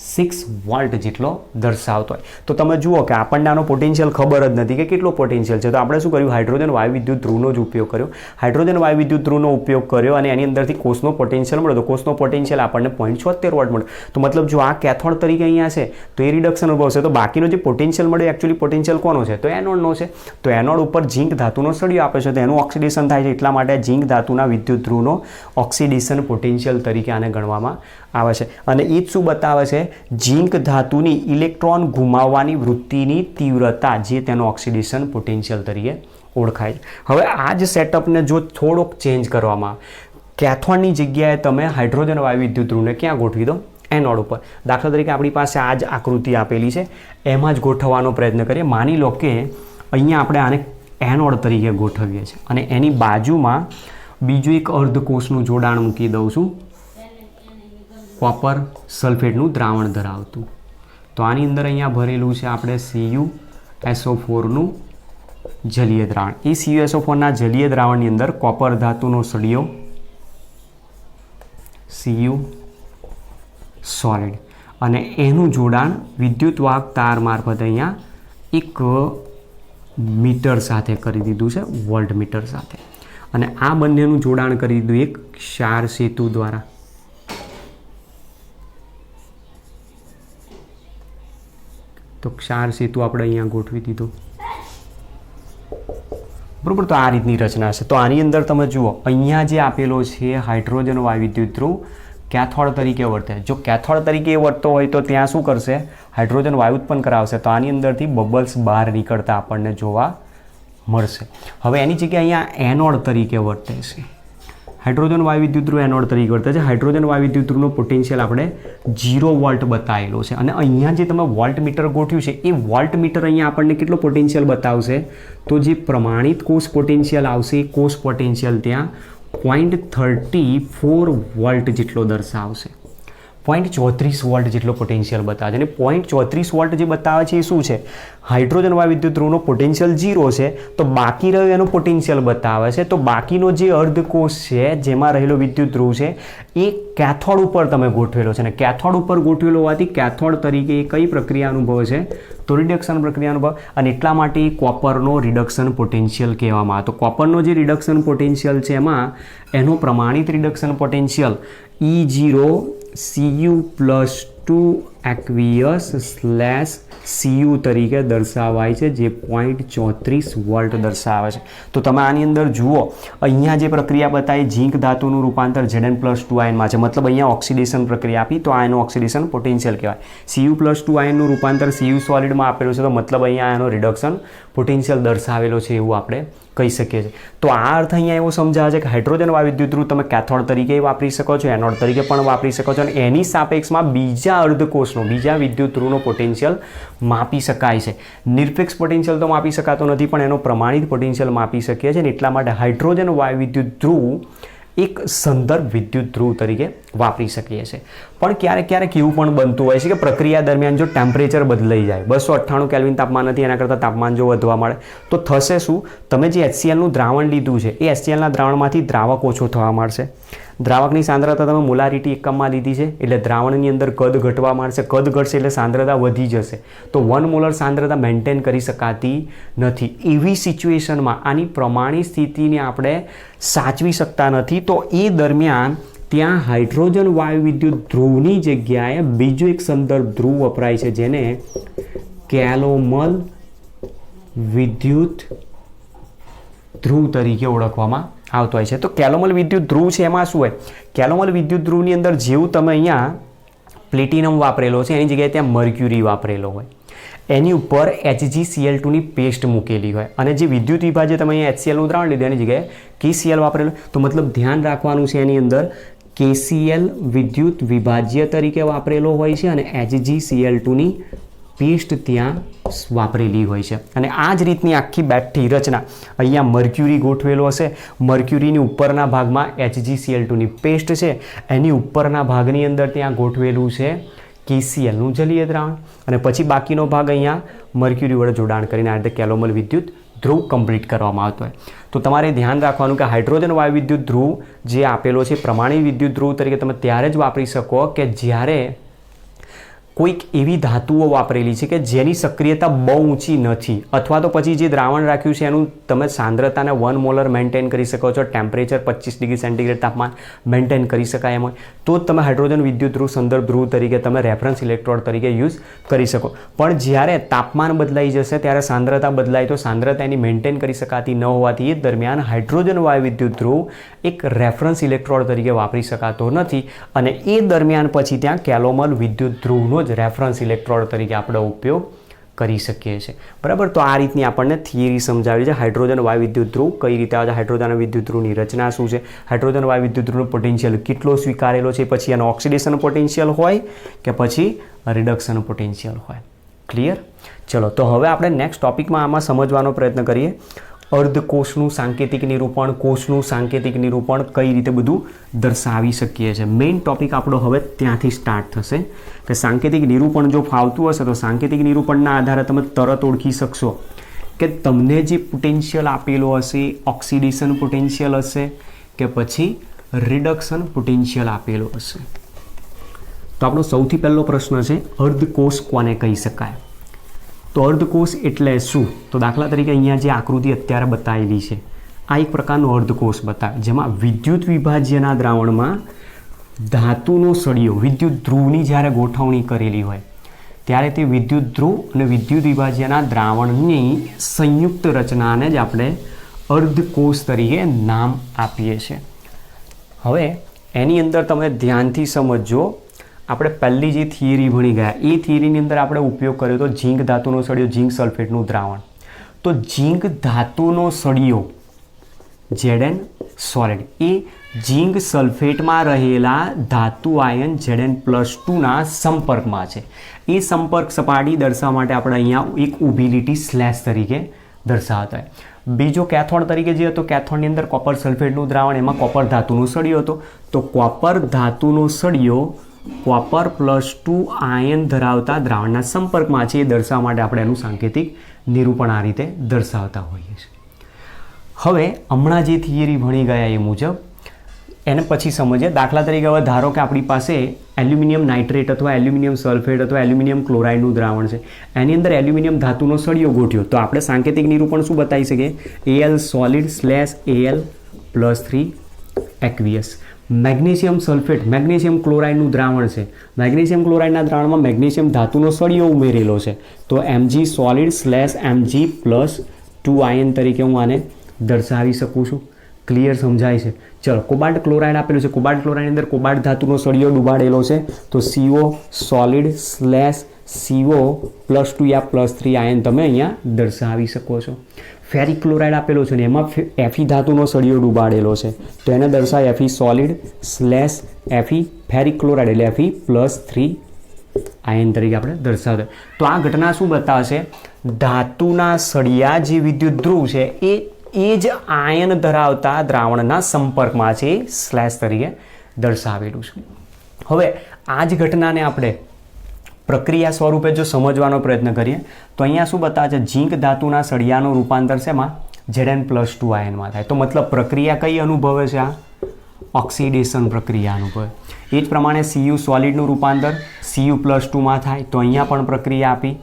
6 volt જેટલો દર્શાવતો હોય. તો તમે જુઓ કે આપણને આનો પોટેન્શિયલ ખબર જ નથી કે કેટલો પોટેન્શિયલ છે. તો આપણે શું કર્યું, હાઇડ્રોજન વાયુ વિદ્યુત ધ્રુવનો જ ઉપયોગ કર્યો. હાઇડ્રોજન વાયુ વિદ્યુત ધ્રુવનો ઉપયોગ કર્યો અને એની અંદરથી કોષનો પોટેન્શિયલ મળ્યો. તો કોષનો પોટેન્શિયલ આપણને 0.76 વોલ્ટ મળ્યો. તો મતલબ જો આ કેથોડ તરીકે અહીંયા છે તો એ રિડક્શન અનુભવશે. તો બાકીનો જે પોટેન્શિયલ મળ્યો એકચ્યુઅલી પોટેન્શિયલ કોનો છે, તો એનોડનો છે. તો એનોડ ઉપર ઝીંક ધાતુનો સળિયો આપે છે તો એનું ઓક્સિડેશન થાય છે. એટલા માટે ઝીંક ધાતુના વિદ્યુત ધ્રુવનો ઓક્સિડેશન પોટેન્શિયલ તરીકે આને ગણવામાં આવે છે. અને એ જ શું બતાવે છે, ઝીંક ધાતુની ઇલેક્ટ્રોન ગુમાવવાની વૃત્તિની તીવ્રતા જે તેનો ઓક્સિડેશન પોટેન્શિયલ તરીકે ઓળખાય છે. હવે આ જ સેટઅપને જો થોડોક ચેન્જ કરવામાં, કેથોડની જગ્યાએ તમે હાઇડ્રોજન વાયુ વિદ્યુત ધ્રુવને ક્યાં ગોઠવી દો, એનોડ ઉપર. દાખલા તરીકે આપણી પાસે આ જ આકૃતિ આપેલી છે, એમાં જ ગોઠવવાનો પ્રયત્ન કરીએ. માની લો કે અહીંયા આપણે આને એનોડ તરીકે ગોઠવીએ છીએ અને એની બાજુમાં બીજું એક અર્ધકોષનું જોડાણ મૂકી દઉં છું, કોપર સલ્ફેટનું દ્રાવણ ધરાવતું. તો આની અંદર અહીંયા ભરેલું છે આપણે CuSO4નું જલીય દ્રાવણ. એ CuSO4ના જલીય દ્રાવણની અંદર કોપર ધાતુનો સળિયો Cu સોલિડ અને એનું જોડાણ વિદ્યુતવાહક તાર મારફતે અહીંયા એક મીટર સાથે કરી દીધું છે, વોલ્ટ મીટર સાથે. અને આ બંનેનું જોડાણ કરી દીધું એક ક્ષાર સેતુ દ્વારા. તો ક્ષાર સેતુ આપણે અહીંયા ગોઠવી દીધો. બરોબર, તો આ રીતની રચના છે. તો આની અંદર તમે જુઓ અહીંયા જે આપેલો છે હાઇડ્રોજન વાયુ વિદ્યુત ધ્રુવ કેથોડ તરીકે વર્તે. જો કેથોડ તરીકે વર્તતો હોય તો ત્યાં શું કરશે, હાઇડ્રોજન વાયુ ઉત્પન્ન કરાવશે. તો આની અંદરથી બબલ્સ બહાર નીકળતા આપણને જોવા મળશે. હવે એની જગ્યાએ અહીંયા એનોડ તરીકે વર્તે છે. હાઇડ્રોજન વાયુ વિદ્યુત ધ્રુવ એનોડ તરીકે વર્તે છે. હાઇડ્રોજન વાયુ વિદ્યુત ધ્રુવનો પોટેન્શિયલ આપણે 0 વોલ્ટ બતાવેલો છે. અને અહીંયા જે તમે વોલ્ટ મીટર ગોઠવ્યું છે એ વોલ્ટ મીટર અહીંયા આપણને કેટલો પોટેન્શિયલ બતાવશે, તો જે પ્રમાણિત કોષ પોટેન્શિયલ આવશે એ કોષ પોટેન્શિયલ ત્યાં 0.34 વોલ્ટ જેટલો દર્શાવશે. 0.34 વોલ્ટ જેટલો પોટેન્શિયલ બતાવે છે. અને 0.34 વોલ્ટ જે બતાવે છે એ શું છે, હાઇડ્રોજન વાયુ વિદ્યુત ધ્રુવનો પોટેન્શિયલ 0 છે તો બાકી રહ્યો એનું પોટેન્શિયલ બતાવે છે. તો બાકીનો જે અર્ધકોષ છે જેમાં રહેલો વિદ્યુત ધ્રુવ છે એ કેથોડ ઉપર તમે ગોઠવેલો છે. અને કેથોડ ઉપર ગોઠવેલો હોવાથી કેથોડ તરીકે એ કઈ પ્રક્રિયા અનુભવે છે, તો રિડક્શન પ્રક્રિયા અનુભવ. અને એટલા માટે કોપરનો રિડક્શન પોટેન્શિયલ કહેવામાં આવે. તો કોપરનો જે રિડક્શન પોટેન્શિયલ છે એમાં એનો પ્રમાણિત રિડક્શન પોટેન્શિયલ E0Cu+2 aqueous/Cu તરીકે દર્શાવાય છે, જે 0.34 વોલ્ટ દર્શાવે છે. તો તમે આની અંદર જુઓ અહીંયા જે પ્રક્રિયા બતાવી ઝીંક ધાતુનું રૂપાંતર Zn+2 આયનમાં છે. મતલબ અહીંયા ઓક્સિડેશન પ્રક્રિયા આપી તો આ એનું ઓક્સિડેશન પોટેન્શિયલ કહેવાય. Cu+2 આયનનું રૂપાંતર Cu સોલિડમાં આપેલું છે તો મતલબ અહીંયા એનો રિડક્શન પોટેન્શિયલ દર્શાવેલો છે એવું આપણે કહી શકીએ છીએ. તો આ અર્થ અહીંયા એવો સમજાવે છે કે હાઇડ્રોજન વાયુ વિદ્યુત ધ્રુવ તમે કેથોડ તરીકે વાપરી શકો છો, એનોડ તરીકે પણ વાપરી શકો છો. અને એની સાપેક્ષમાં બીજા અર્ધકોષનો, બીજા વિદ્યુત ધ્રુવનો પોટેન્શિયલ માપી શકાય છે. નિરપેક્ષ પોટેન્શિયલ તો માપી શકાતો નથી પણ એનો પ્રમાણિત પોટેન્શિયલ માપી શકીએ છીએ. એટલા માટે હાઇડ્રોજન વાયુ વિદ્યુત ધ્રુવ એક સંદર્ભ વિદ્યુત ધ્રુવ તરીકે વાપરી શકીએ છીએ. પણ ક્યારેક ક્યારેક એવું પણ બનતું હોય છે કે પ્રક્રિયા દરમિયાન જો ટેમ્પરેચર બદલાઈ જાય, 298 કેલ્વિન તાપમાન નથી એના કરતાં તાપમાન જો વધવા મળે તો થશે શું, તમે જે HClનું દ્રાવણ લીધું છે એ HClના દ્રાવણમાંથી દ્રાવક ઓછો થવા મળશે. દ્રાવકની સાંદ્રતા તમે મોલારિટી એકમમાં લીધી છે એટલે દ્રાવણની અંદર કદ ઘટવા માંડશે. કદ ઘટશે એટલે સાંદ્રતા વધી જશે. તો 1 મોલર સાંદ્રતા મેન્ટેન કરી શકાતી નથી. એવી સિચ્યુએશનમાં આની પ્રમાણિત સ્થિતિને આપણે સાચવી શકતા નથી. તો એ દરમિયાન ત્યાં હાઇડ્રોજન વાયુ વિદ્યુત ધ્રુવની જગ્યાએ બીજું એક સંદર્ભ ધ્રુવ વપરાય છે જેને કેલોમલ વિદ્યુત ધ્રુવ તરીકે ઓળખવામાં આવતો હોય છે. તો કેલોમલ વિદ્યુત ધ્રુવ છે એમાં શું હોય, કેલોમલ વિદ્યુત ધ્રુવની અંદર જેવું તમે અહીંયા પ્લેટિનમ વાપરેલો છે એની જગ્યાએ ત્યાં મર્ક્યુરી વાપરેલો હોય, એની ઉપર HgCl2ની પેસ્ટ મૂકેલી હોય અને જે વિદ્યુત વિભાજ્ય તમે અહીંયા HClનું દ્રાવણ લીધું એની જગ્યાએ KCl વાપરેલું. તો મતલબ ધ્યાન રાખવાનું છે એની અંદર KCl વિદ્યુત વિભાજ્ય તરીકે વાપરેલો હોય છે અને HgCl2ની પેસ્ટ ત્યાં વાપરેલી હોય છે. અને આ જ રીતની આખી બેઠી રચના અહીંયા મર્ક્યુરી ગોઠવેલો હશે. મર્ક્યુરીની ઉપરના ભાગમાં HgCl2ની પેસ્ટ છે, એની ઉપરના ભાગની અંદર ત્યાં ગોઠવેલું છે KClનું જલીય દ્રાવણ અને પછી બાકીનો ભાગ અહીંયા મર્ક્યુરી વડે જોડાણ કરીને આ રીતે કેલોમલ વિદ્યુત ધ્રુવ કમ્પ્લીટ કરવામાં આવતો હોય. તો તમારે ધ્યાન રાખવાનું કે હાઇડ્રોજન વાયુ વિદ્યુત ધ્રુવ જે આપેલો છે પ્રમાણિત વિદ્યુત ધ્રુવ તરીકે તમે ત્યારે જ વાપરી શકો કે જ્યારે કોઈક એવી ધાતુઓ વાપરેલી છે કે જેની સક્રિયતા બહુ ઊંચી નથી, અથવા તો પછી જે દ્રાવણ રાખ્યું છે એનું તમે સાંદ્રતાને 1 મોલર મેન્ટેન કરી શકો છો, ટેમ્પરેચર 25 ડિગ્રી સેન્ટીગ્રેડ તાપમાન મેન્ટેન કરી શકાય એમ હોય, તો જ તમે હાઇડ્રોજન વિદ્યુત ધ્રુવ સંદર્ભ ધ્રુવ તરીકે તમે રેફરન્સ ઇલેક્ટ્રોડ તરીકે યુઝ કરી શકો. પણ જ્યારે તાપમાન બદલાઈ જશે ત્યારે સાંદ્રતા બદલાય તો સાંદ્રતા એની મેન્ટેન કરી શકાતી ન હોવાથી એ દરમિયાન હાઇડ્રોજન વાયુ વિદ્યુત ધ્રુવ એક રેફરન્સ ઇલેક્ટ્રોડ તરીકે વાપરી શકાતો નથી, અને એ દરમિયાન પછી ત્યાં કેલોમલ વિદ્યુત ધ્રુવનો જ રેફરન્સ ઇલેક્ટ્રોડ તરીકે આપણે ઉપયોગ કરી શકીએ છીએ. બરાબર, તો આ રીતની આપણને થિયરી સમજાવી છે હાઇડ્રોજન વાયુ વિદ્યુત ધ્રુવ કઈ રીતે આવે છે, હાઇડ્રોજન વિદ્યુત ધ્રુવની રચના શું છે, હાઇડ્રોજન વાયુ વિદ્યુત ધ્રુવનો પોટેન્શિયલ કેટલો સ્વીકારેલો છે, પછી એનો ઓક્સિડેશન પોટેન્શિયલ હોય કે પછી રિડક્શન પોટેન્શિયલ હોય. ક્લિયર? ચલો, તો હવે આપણે નેક્સ્ટ ટોપિકમાં આમાં સમજવાનો પ્રયત્ન કરીએ અર્ધકોષનું સાંકેતિક નિરૂપણ, કોષનું સાંકેતિક નિરૂપણ કઈ રીતે બધું દર્શાવી શકીએ છીએ. મેઇન ટોપિક આપણો હવે ત્યાંથી સ્ટાર્ટ થશે કે સાંકેતિક નિરૂપણ જો ફાવતું હશે તો સાંકેતિક નિરૂપણના આધારે તમે તરત ઓળખી શકશો કે તમને જે પોટેન્શિયલ આપેલો હશે ઓક્સિડેશન પોટેન્શિયલ હશે કે પછી રિડક્શન પોટેન્શિયલ આપેલો હશે. તો આપણો સૌથી પહેલો પ્રશ્ન છે અર્ધકોષ કોને કહી શકાય? તો અર્ધકોષ એટલે શું? તો દાખલા તરીકે અહીંયા જે આકૃતિ અત્યારે બતાવેલી છે આ એક પ્રકારનો અર્ધકોષ બતાવે, જેમાં વિદ્યુત વિભાજ્યના દ્રાવણમાં ધાતુનો સળિયો વિદ્યુત ધ્રુવની જ્યારે ગોઠવણી કરેલી હોય ત્યારે તે વિદ્યુત ધ્રુવ અને વિદ્યુત વિભાજ્યના દ્રાવણની સંયુક્ત રચનાને જ આપણે અર્ધકોષ તરીકે નામ આપીએ છીએ. હવે એની અંદર તમે ધ્યાનથી સમજજો, આપણે પહેલી જે થિયરી ભણી ગયા એ થિયરીની અંદર આપણે ઉપયોગ કર્યો તો ઝીંક ધાતુનો સળિયો, ઝીંક સલ્ફેટનું દ્રાવણ. તો ઝીંક ધાતુનો સળિયો Zn સોલિડ એ ઝીંક સલ્ફેટમાં રહેલા ધાતુ આયન Zn+2ના સંપર્કમાં છે. એ સંપર્ક સપાટી દર્શાવવા માટે આપણે અહીંયા એક ઊભી લીટી સ્લેશ તરીકે દર્શાવતા હોય. બીજો કેથોડ તરીકે જે હતો, કેથોડની અંદર કોપર સલ્ફેટનું દ્રાવણ, એમાં કોપર ધાતુનો સળિયો હતો. તો કોપર ધાતુનો સળિયો કોપર +2 આયન ધરાવતા દ્રાવણના સંપર્કમાં છે એ દર્શાવવા માટે આપણે એનું સાંકેતિક નિરૂપણ આ રીતે દર્શાવતા હોઈએ છીએ. હવે હમણાં જે થિયરી ભણી ગયા એ મુજબ એને પછી સમજીએ. દાખલા તરીકે હવે ધારો કે આપણી પાસે એલ્યુમિનિયમ નાઇટ્રેટ અથવા એલ્યુમિનિયમ સલ્ફેટ અથવા એલ્યુમિનિયમ ક્લોરાઇડનું દ્રાવણ છે, એની અંદર એલ્યુમિનિયમ ધાતુનો સળિયો ગોઠ્યો, તો આપણે સાંકેતિક નિરૂપણ શું બતાવી શકીએ? Al solid /Al+3 aqueous. Magnesium sulphate magnesium ક્લોરાઇડનું દ્રાવણ છે, મેગ્નેશિયમ ક્લોરાઇડના દ્રાવણમાં મેગ્નેશિયમ ધાતુનો સળિયો ઉમેરેલો છે, તો Mg solid /Mg+2 આયન તરીકે હું આને દર્શાવી શકું છું. ક્લિયર સમજાય છે? ચલો, કોબાલ્ટ ક્લોરાઇડ આપેલું છે, કોબાલ્ટ ક્લોરાઇડની અંદર કોબાલ્ટ ધાતુનો સળિયો ડૂબાડેલો છે, તો CO solid /CO+2 યા +3 આયન તમે અહીંયા દર્શાવી શકો છો. ફેરિક ક્લોરાઇડ આપેલો છે ને એમાં Fe ધાતુનો સળિયો ડૂબાડેલો છે, તો એને દર્શાવે Fe solid /Fe ferric chloride એટલે Fe+3 આયન તરીકે આપણે દર્શાવતા. તો આ ઘટના શું બતાવશે? ધાતુના સળિયા જે વિદ્યુત ધ્રુવ છે એ જ આયન ધરાવતા દ્રાવણના સંપર્કમાં છે, સ્લેશ તરીકે દર્શાવેલું છે. હવે આ જ ઘટનાને આપણે પ્રક્રિયા સ્વરૂપે જો સમજવાનો પ્રયત્ન કરીએ તો અહીંયા શું બતાવે છે? ઝીંક ધાતુના સળિયાનું રૂપાંતર શેમાં? Zn+2 આયનમાં થાય. તો મતલબ પ્રક્રિયા કઈ અનુભવે છે? આ ઓક્સિડેશન પ્રક્રિયા અનુભવે. એ જ પ્રમાણે Cu સોલિડનું રૂપાંતર Cu+2માં થાય, તો અહીંયા પણ પ્રક્રિયા આપી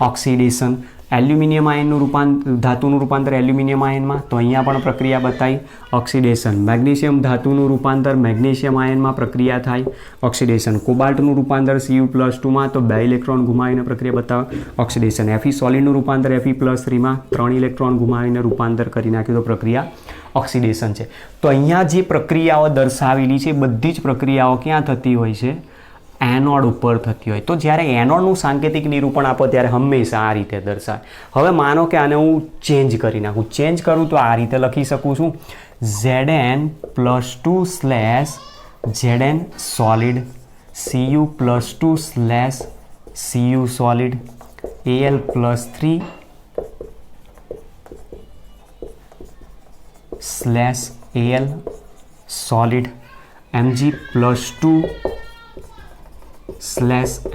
ઓક્સિડેશન. એલ્યુમિનિયમ આયનનું ધાતુનું રૂપાંતર એલ્યુમિનિયમ આયનમાં, તો અહીંયા પણ પ્રક્રિયા બતાવી ઓક્સિડેશન. મેગ્નેશિયમ ધાતુનું રૂપાંતર મેગ્નેશિયમ આયનમાં પ્રક્રિયા થાય ઓક્સિડેશન. કોબાલ્ટનું રૂપાંતર Cu+2માં, તો 2 ઇલેક્ટ્રોન ગુમાવીને પ્રક્રિયા બતાવે ઓક્સિડેશન. Fe સોલિડનું રૂપાંતર Fe+3માં 3 ઇલેક્ટ્રોન ગુમાવીને રૂપાંતર કરી નાખ્યું, તો પ્રક્રિયા ઓક્સિડેશન છે. તો અહીંયા જે પ્રક્રિયાઓ દર્શાવેલી છે બધી જ પ્રક્રિયાઓ ક્યાં થતી હોય છે? એનોડ ઉપર થતી હોય. તો જ્યારે એનોડનું સાંકેતિક નિરૂપણ આપો ત્યારે હંમેશા આ રીતે દર્શાવે. હવે માનો કે આને હું ચેન્જ કરી નાખું, ચેન્જ કરું તો આ રીતે લખી શકું છું Zn+2 Zn solid Cu+2 Cu solid Al+3 Al solid Mg+2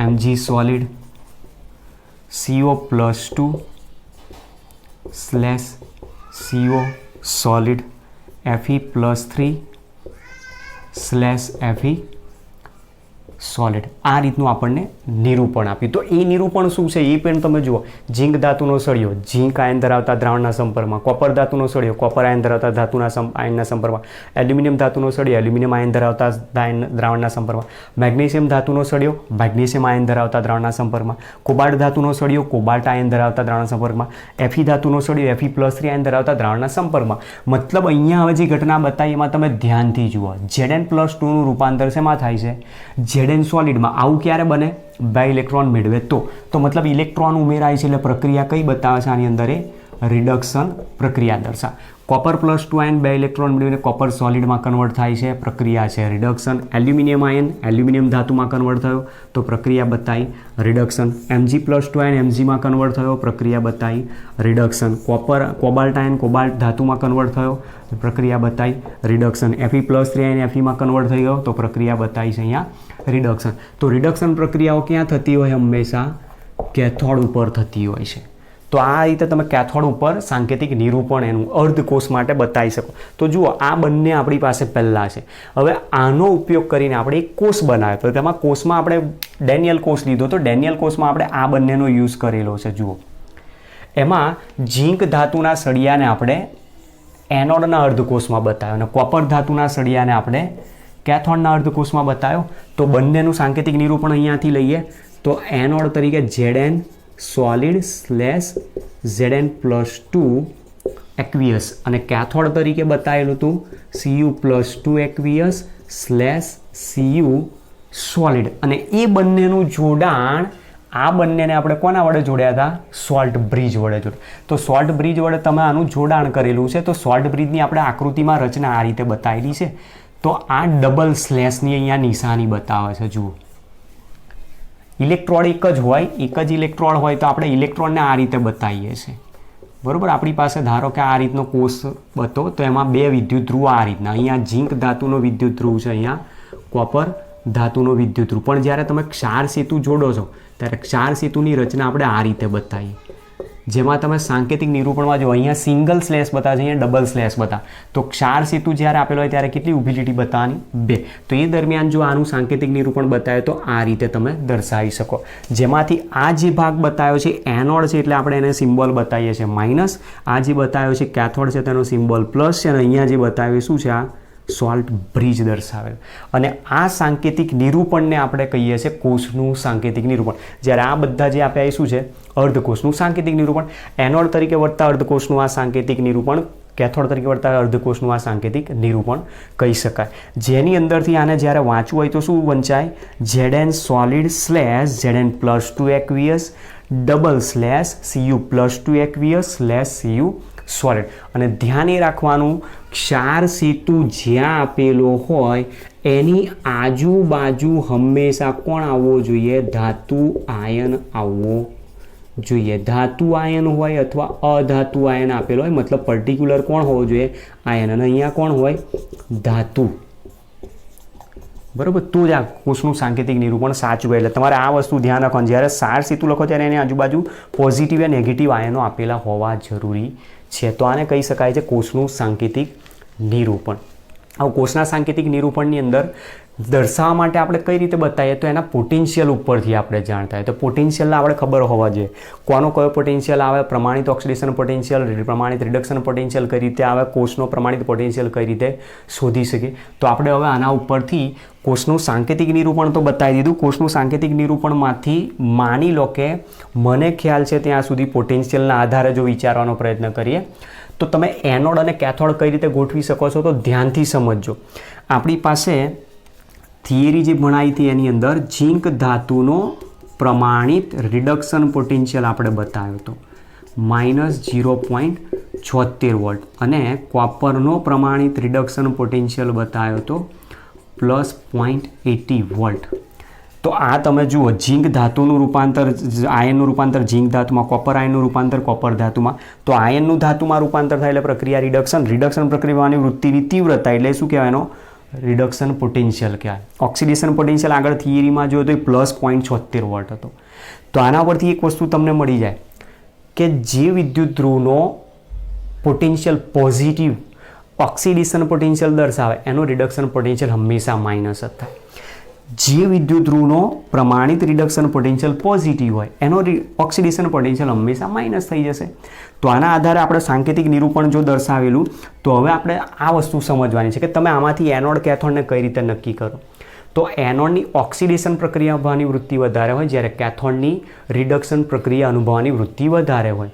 Mg solid CO+2 CO solid Fe+3 Fe solid. આ રીતનું આપણને નિરૂપણ આપ્યું. તો એ નિરૂપણ શું છે એ પણ તમે જુઓ. ઝીંક ધાતુનો સળિયો ઝીંક આયન ધરાવતા દ્રાવણના સંપર્કમાં, કોપર ધાતુનો સળિયો કોપર આયન ધરાવતા ધાતુના આયનના સંપર્કમાં, એલ્યુમિનિયમ ધાતુનો સળિયો એલ્યુમિનિયમ આયન ધરાવતા દ્રાવણના સંપર્કમાં, મેગ્નેશિયમ ધાતુનો સળિયો મેગ્નેશિયમ આયન ધરાવતા દ્રાવણના સંપર્કમાં, કોબાલ્ટ ધાતુનો સળિયો કોબાલ્ટ આયન ધરાવતા દ્રાવણના સંપર્કમાં, Fe ધાતુનો સળિયો Fe+3 આયન ધરાવતા દ્રાવણના સંપર્કમાં. મતલબ અહીંયા હવે જે ઘટના બતાવી એમાં તમે ધ્યાનથી જુઓ. Zn+2 નું રૂપાંતર શેમાં થાય છે? Zn સોલિડમાં. આવું ક્યારે બને? બે ઇલેક્ટ્રોન મેળવે તો મતલબ ઇલેક્ટ્રોન ઉમેરાય છે એટલે પ્રક્રિયા કઈ બતાવે છે આની અંદર? એ રિડક્શન પ્રક્રિયા દર્શાવે. Copper+2 આયન બે ઇલેક્ટ્રોન મેળવીને કોપર સોલિડમાં કન્વર્ટ થાય છે, પ્રક્રિયા છે રિડક્શન. એલ્યુમિનિયમ આયન એલ્યુમિનિયમ ધાતુમાં કન્વર્ટ થયો તો પ્રક્રિયા બતાવી રિડક્શન. Mg+2 આયન Mgમાં કન્વર્ટ થયો, પ્રક્રિયા બતાવી રિડક્શન. કોબાલ્ટ આયન કોબાલ્ટ ધાતુમાં કન્વર્ટ થયો, પ્રક્રિયા બતાવી રિડક્શન. Fe+3 આયન Feમાં કન્વર્ટ થઈ ગયો તો પ્રક્રિયા બતાવી છે અહીંયા રિડક્શન. તો રિડક્શન પ્રક્રિયાઓ ક્યાં થતી હોય? હંમેશા કેથોડ ઉપર થતી હોય છે. તો આ રીતે તમે કેથોડ ઉપર સાંકેતિક નિરૂપણ એનું અર્ધકોષ માટે બતાવી શકો. તો જુઓ, આ બંને આપણી પાસે પહેલાં છે. હવે આનો ઉપયોગ કરીને આપણે એક કોષ બનાવ્યો. તો તેમાં કોષમાં આપણે ડેનિયલ કોષ લીધો. તો ડેનિયલ કોષમાં આપણે આ બંનેનો યુઝ કરેલો છે. જુઓ, એમાં ઝીંક ધાતુના સળિયાને આપણે એનોડના અર્ધકોષમાં બતાવ્યો અને કોપર ધાતુના સળિયાને આપણે કેથોડના અર્ધકોષમાં બતાવ્યો. તો બંનેનું સાંકેતિક નિરૂપણ અહીંયાથી લઈએ તો એનોડ તરીકે Zn સોલિડ /Zn+2 એક્વિયસ અને કેથોડ તરીકે બતાવેલું હતું Cu+2 એક્વિયસ /Cu સોલિડ. અને એ બંનેનું જોડાણ આ બંનેને આપણે કોના વડે જોડ્યા હતા? સોલ્ટ બ્રિજ વડે જોડ્યા. તો સોલ્ટ બ્રિજ વડે તમે આનું જોડાણ કરેલું છે. તો સોલ્ટ બ્રિજની આપણે આકૃતિમાં રચના આ રીતે બતાવેલી છે. તો આ ડબલ સ્લેશની અહીંયા નિશાની બતાવે છે. જુઓ, ઇલેક્ટ્રોડ એક જ ઇલેક્ટ્રોડ હોય તો આપણે ઇલેક્ટ્રોડને આ રીતે બતાવીએ છીએ. બરાબર, આપણી પાસે ધારો કે આ રીતનો કોષ બતો તો એમાં બે વિદ્યુત ધ્રુવ આ રીતના. અહીંયા ઝીંક ધાતુનો વિદ્યુત ધ્રુવ છે, અહીંયા કોપર ધાતુનો વિદ્યુત ધ્રુવ. પણ જ્યારે તમે ક્ષાર સેતુ જોડો છો ત્યારે ક્ષાર સેતુની રચના આપણે આ રીતે બતાવીએ. જેમાં તમે સાંકેતિક નિરૂપણમાં જો અહીંયા સિંગલ સ્લેશ બતાવે છે, અહીંયા ડબલ સ્લેશ બતાવે. તો ક્ષાર સેતુ જ્યારે આપેલો હોય ત્યારે કેટલી ઊભી લીટી બતાવવાની? 2. તો એ દરમિયાન જો આનું સાંકેતિક નિરૂપણ બતાવે તો આ રીતે તમે દર્શાવી શકો. જેમાંથી આ જે ભાગ બતાવ્યો છે એનોડ છે એટલે આપણે એને સિમ્બોલ બતાવીએ છીએ માઇનસ. આ જે બતાવ્યો છે કેથોડ છે તેનો સિમ્બોલ પ્લસ છે. અને અહીંયા જે બતાવ્યું શું છે? આ સોલ્ટ બ્રિજ દર્શાવેલ. અને આ સાંકેતિક નિરૂપણને આપણે કહીએ છીએ કોષનું સાંકેતિક નિરૂપણ. જ્યારે આ બધા જે આપ્યા એ શું છે? અર્ધકોષનું સાંકેતિક નિરૂપણ. એનોડ તરીકે વર્તતા અર્ધકોષનું આ સાંકેતિક નિરૂપણ, કેથોડ તરીકે વર્તતા અર્ધકોષનું આ સાંકેતિક નિરૂપણ કહી શકાય. જેની અંદરથી આને જ્યારે વાંચવું હોય તો શું વંચાય? Zn solid /Zn+2 aqueous /Cu+2 aqueous /Cu solid. અને ધ્યાન એ રાખવાનું, ક્ષાર સેતુ જ્યાં આપેલો હોય એની આજુબાજુ હંમેશા કોણ આવવો જોઈએ? ધાતુ આયન આવવો જોઈએ. ધાતુ આયન હોય અથવા અધાતુ આયન આપેલો હોય, મતલબ પર્ટિક્યુલર કોણ હોવો જોઈએ? આયન. અને અહીંયા કોણ હોય? ધાતુ. બરાબર, તો જ આ કોષનું સાંકેતિક નિરૂપણ સાચું હોય. એટલે તમારે આ વસ્તુ ધ્યાન રાખવાનું. જ્યારે ક્ષાર સેતુ લખો ત્યારે એની આજુબાજુ પોઝિટિવ અને નેગેટિવ આયનો આપેલા હોવા જરૂરી છે. તો આને કહી શકાય છે કોષનું સાંકેતિક નિરૂપણ. આ કોષના સાંકેતિક નિરૂપણની અંદર દર્શાવવા માટે આપણે કઈ રીતે બતાવીએ તો એના પોટેન્શિયલ ઉપરથી આપણે જાણતા હોય. તો પોટેન્શિયલના આપણે ખબર હોવા જોઈએ. કોનો કયો પોટેન્શિયલ આવે? પ્રમાણિત ઓક્સિડેશન પોટેન્શિયલ, પ્રમાણિત રિડક્શન પોટેન્શિયલ કઈ રીતે આવે? કોષનો પ્રમાણિત પોટેન્શિયલ કઈ રીતે શોધી શકીએ? તો આપણે હવે આના ઉપરથી કોષનું સાંકેતિક નિરૂપણ તો બતાવી દીધું. કોષનું સાંકેતિક નિરૂપણમાંથી માની લો કે મને ખ્યાલ છે ત્યાં સુધી પોટેન્શિયલના આધારે જો વિચારવાનો પ્રયત્ન કરીએ તો તમે એનોડ અને કેથોડ કઈ રીતે ગોઠવી શકો છો? તો ધ્યાનથી સમજજો. આપણી પાસે થિયરી જે ભણાવી હતી એની અંદર ઝીંક ધાતુનો પ્રમાણિત રિડક્શન પોટેન્શિયલ આપણે બતાવ્યો હતો -0.76 વોલ્ટ અને કોપરનો પ્રમાણિત રિડક્શન પોટેન્શિયલ બતાવ્યો હતો +0.80 વોલ્ટ. તો આ તમે જુઓ, ઝીંક ધાતુનું રૂપાંતર, આયનનું રૂપાંતર ઝીંક ધાતુમાં, કોપર આયનનું રૂપાંતર કોપર ધાતુમાં. તો આયનનું ધાતુમાં રૂપાંતર થાય એટલે પ્રક્રિયા રિડક્શન. રિડક્શન પ્રક્રિયાની વૃત્તિની તીવ્રતા એટલે શું કહેવાય? એનો રિડક્શન પોટેન્શિયલ કહેવાય. ઓક્સિડેશન પોટેન્શિયલ આગળ થિયરીમાં જોયો તો એ +0.76 વોલ્ટ હતો. તો આના પરથી એક વસ્તુ તમને મળી જાય કે જે વિદ્યુત ધ્રુવનો પોટેન્શિયલ પોઝિટિવ ઓક્સિડેશન પોટેન્શિયલ દર્શાવે એનો રિડક્શન પોટેન્શિયલ હંમેશા માઇનસ જ થાય. જે વિદ્યુત ધ્રુવનો પ્રમાણિત રિડક્શન પોટેન્શિયલ પોઝિટિવ હોય એનો ઓક્સિડેશન પોટેન્શિયલ હંમેશા માઇનસ થઈ જશે. તો આના આધારે આપણે સાંકેતિક નિરૂપણ જો દર્શાવેલું, તો હવે આપણે આ વસ્તુ સમજવાની છે કે તમે આમાંથી એનોડ કેથોડને કઈ રીતે નક્કી કરો. તો એનોડની ઓક્સિડેશન પ્રક્રિયા અનુભવવાની વૃત્તિ વધારે હોય, જ્યારે કેથોડની રિડક્શન પ્રક્રિયા અનુભવવાની વૃત્તિ વધારે હોય.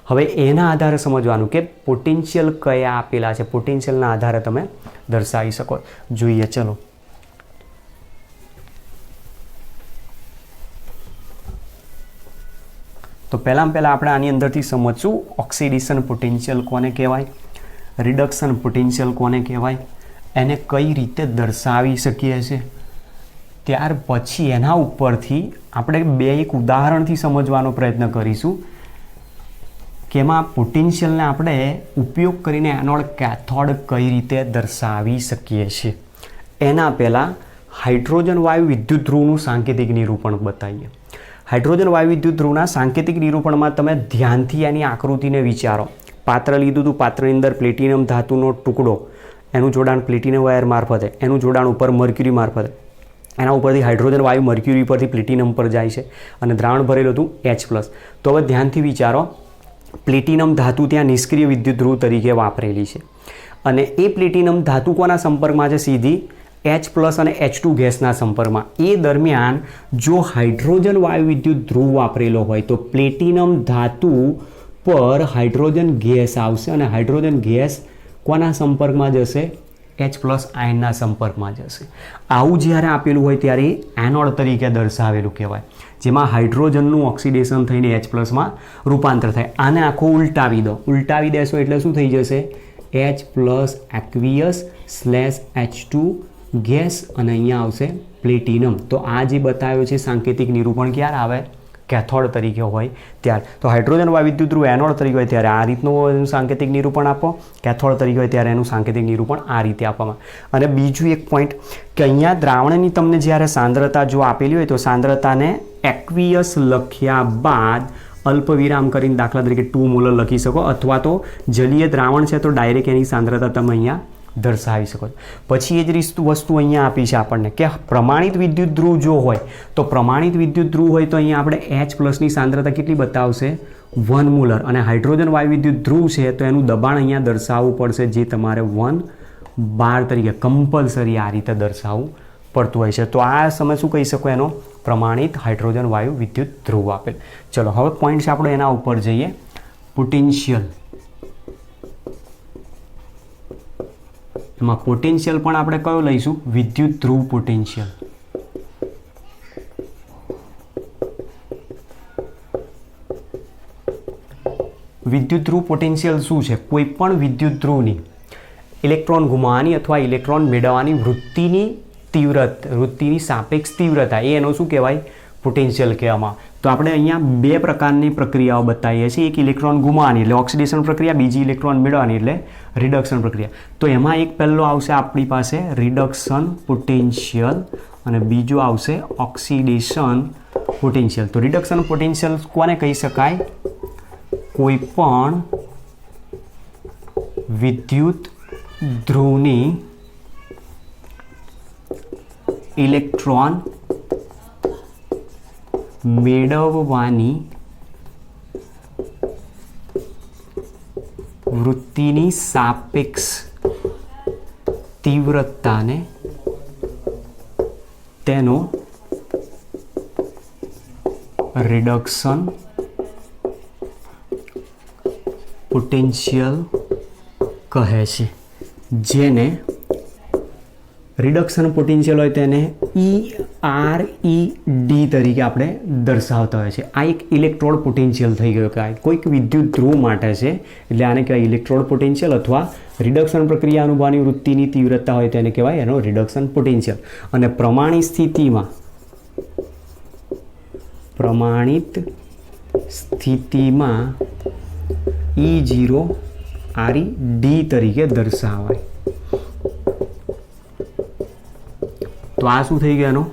હવે એના આધારે સમજવાનું કે પોટેન્શિયલ કયા આપેલા છે, પોટેન્શિયલના આધારે તમે દર્શાવી શકો. જોઈએ ચલો. તો પહેલાં આપણે આની અંદરથી સમજશું ઓક્સિડેશન પોટેન્શિયલ કોને કહેવાય, રિડક્શન પોટેન્શિયલ કોને કહેવાય, એને કઈ રીતે દર્શાવી શકીએ છીએ. ત્યાર પછી એના ઉપરથી આપણે એક ઉદાહરણથી સમજવાનો પ્રયત્ન કરીશું કે એમાં પોટેન્શિયલને આપણે ઉપયોગ કરીને એનોડ કેથોડ કઈ રીતે દર્શાવી શકીએ છીએ. એના પહેલાં હાઇડ્રોજન વાયુ વિદ્યુત ધ્રુવનું સાંકેતિક નિરૂપણ બતાવીએ. હાઇડ્રોજન વાયુ વિદ્યુત ધ્રુવના સાંકેતિક નિરૂપણમાં તમે ધ્યાનથી એની આકૃતિને વિચારો. પાત્ર લીધું હતું, પાત્રની અંદર પ્લેટિનમ ધાતુનો ટુકડો, એનું જોડાણ પ્લેટિનમ વાયર મારફતે, એનું જોડાણ ઉપર મર્ક્યુરી મારફતે, એના ઉપરથી હાઇડ્રોજન વાયુ મર્ક્યુરી પરથી પ્લેટિનમ પર જાય છે અને દ્રાવણ ભરેલું હતું H+. તો હવે ધ્યાનથી વિચારો, પ્લેટિનમ ધાતુ ત્યાં નિષ્ક્રિય વિદ્યુત ધ્રુવ તરીકે વાપરેલી છે અને એ પ્લેટિનમ ધાતુ કોના સંપર્કમાં છે? સીધી H+ અને H2 ગેસના સંપર્કમાં. એ દરમિયાન જો હાઇડ્રોજન વાયુ વિદ્યુત ધ્રુવ વાપરેલો હોય તો પ્લેટિનમ ધાતુ પર હાઇડ્રોજન ગેસ આવશે અને હાઇડ્રોજન ગેસ કોના સંપર્કમાં જશે? H+ આયનના સંપર્કમાં જશે. આવું જ્યારે આપેલું હોય ત્યારે એનોડ તરીકે દર્શાવેલું કહેવાય, જેમાં હાઇડ્રોજનનું ઓક્સિડેશન થઈને H+માં રૂપાંતર થાય. આને આખું ઉલટાવી દો, ઉલટાવી દેશો એટલે શું થઈ જશે? H+ એક્વિયસ / H2 ગેસ અને અહીંયા આવશે પ્લેટિનમ. તો આ જે બતાવ્યો છે સાંકેતિક નિરૂપણ ક્યારે આવે? કેથોડ તરીકે હોય ત્યારે. તો હાઇડ્રોજન વાયુ વિદ્યુત ધ્રુવ એનોડ તરીકે હોય ત્યારે આ રીતનું સાંકેતિક નિરૂપણ આપો, કેથોડ તરીકે હોય ત્યારે એનું સાંકેતિક નિરૂપણ આ રીતે આપવામાં. અને બીજું એક પોઈન્ટ કે અહીંયા દ્રાવણની તમને જ્યારે સાંદ્રતા જો આપેલી હોય તો સાંદ્રતાને એક્વિયસ લખ્યા બાદ અલ્પવિરામ કરીને દાખલા તરીકે 2 મોલર લખી શકો, અથવા તો જલીય દ્રાવણ છે તો ડાયરેક્ટ એની સાંદ્રતા તમે અહીંયા દર્શાવી શકો છો. પછી એ જ વસ્તુ અહીંયા આપી છે આપણને કે પ્રમાણિત વિદ્યુત ધ્રુવ જો હોય તો પ્રમાણિત વિદ્યુત ધ્રુવ હોય તો અહીંયા આપણે H+ ની સાંદ્રતા કેટલી બતાવશે? 1 મોલર. અને હાઇડ્રોજન વાયુ વિદ્યુત ધ્રુવ છે તો એનું દબાણ અહીંયા દર્શાવવું પડશે, જે તમારે 1 બાર તરીકે કમ્પલસરી આ રીતે દર્શાવવું પડતું હોય છે. તો આ સમય શું કહી શકો? એનો પ્રમાણિત હાઇડ્રોજન વાયુ વિદ્યુત ધ્રુવ આપેલ. ચલો હવે પોઈન્ટ છે આપણો એના ઉપર જઈએ. પોટેન્શિયલ, એમાં પોટેન્શિયલ પણ આપણે કયો લઈશું? વિદ્યુત ધ્રુવ પોટેન્શિયલ. વિદ્યુત ધ્રુવ પોટેન્શિયલ શું છે? કોઈ પણ વિદ્યુત ધ્રુવની ઇલેક્ટ્રોન ગુમાવવાની અથવા ઇલેક્ટ્રોન મેળવવાની વૃત્તિની સાપેક્ષ તીવ્રતા, એ એનો શું કહેવાય? પોટેન્શિયલ કહેવામાં. તો આપણે અહીંયા બે પ્રકારની પ્રક્રિયાઓ બતાવીએ છીએ. એક ઇલેક્ટ્રોન ગુમાવવાની એટલે ઓક્સિડેશન પ્રક્રિયા, બીજી ઇલેક્ટ્રોન મેળવવાની એટલે રિડક્શન પ્રક્રિયા. તો એમાં એક પહેલો આવશે આપણી પાસે રિડક્શન પોટેન્શિયલ અને બીજું આવશે ઓક્સિડેશન પોટેન્શિયલ. તો રિડક્શન પોટેન્શિયલ કોને કહી શકાય? કોઈ પણ વિદ્યુત ધ્રુવની ઇલેક્ટ્રોન મેળવવાની વૃત્તિની સાપેક્ષ તીવ્રતાને તેનો રિડક્શન પોટેન્શિયલ કહે છે. જેને રિડક્શન પોટેન્શિયલ હોય તેને ERED તરીકે આપણે દર્શાવતા હોય છે. આ એક ઇલેક્ટ્રોડ પોટેન્શિયલ થઈ ગયો કે કોઈક વિદ્યુત ધ્રુવ માટે છે એટલે આને કહેવાય ઇલેક્ટ્રોડ પોટેન્શિયલ, અથવા રિડક્શન પ્રક્રિયા અનુભવવાની વૃત્તિની તીવ્રતા હોય તેને કહેવાય એનો રિડક્શન પોટેન્શિયલ. અને પ્રમાણિત સ્થિતિમાં E0RED તરીકે દર્શાવાય. તો આ શું થઈ ગયું? એનો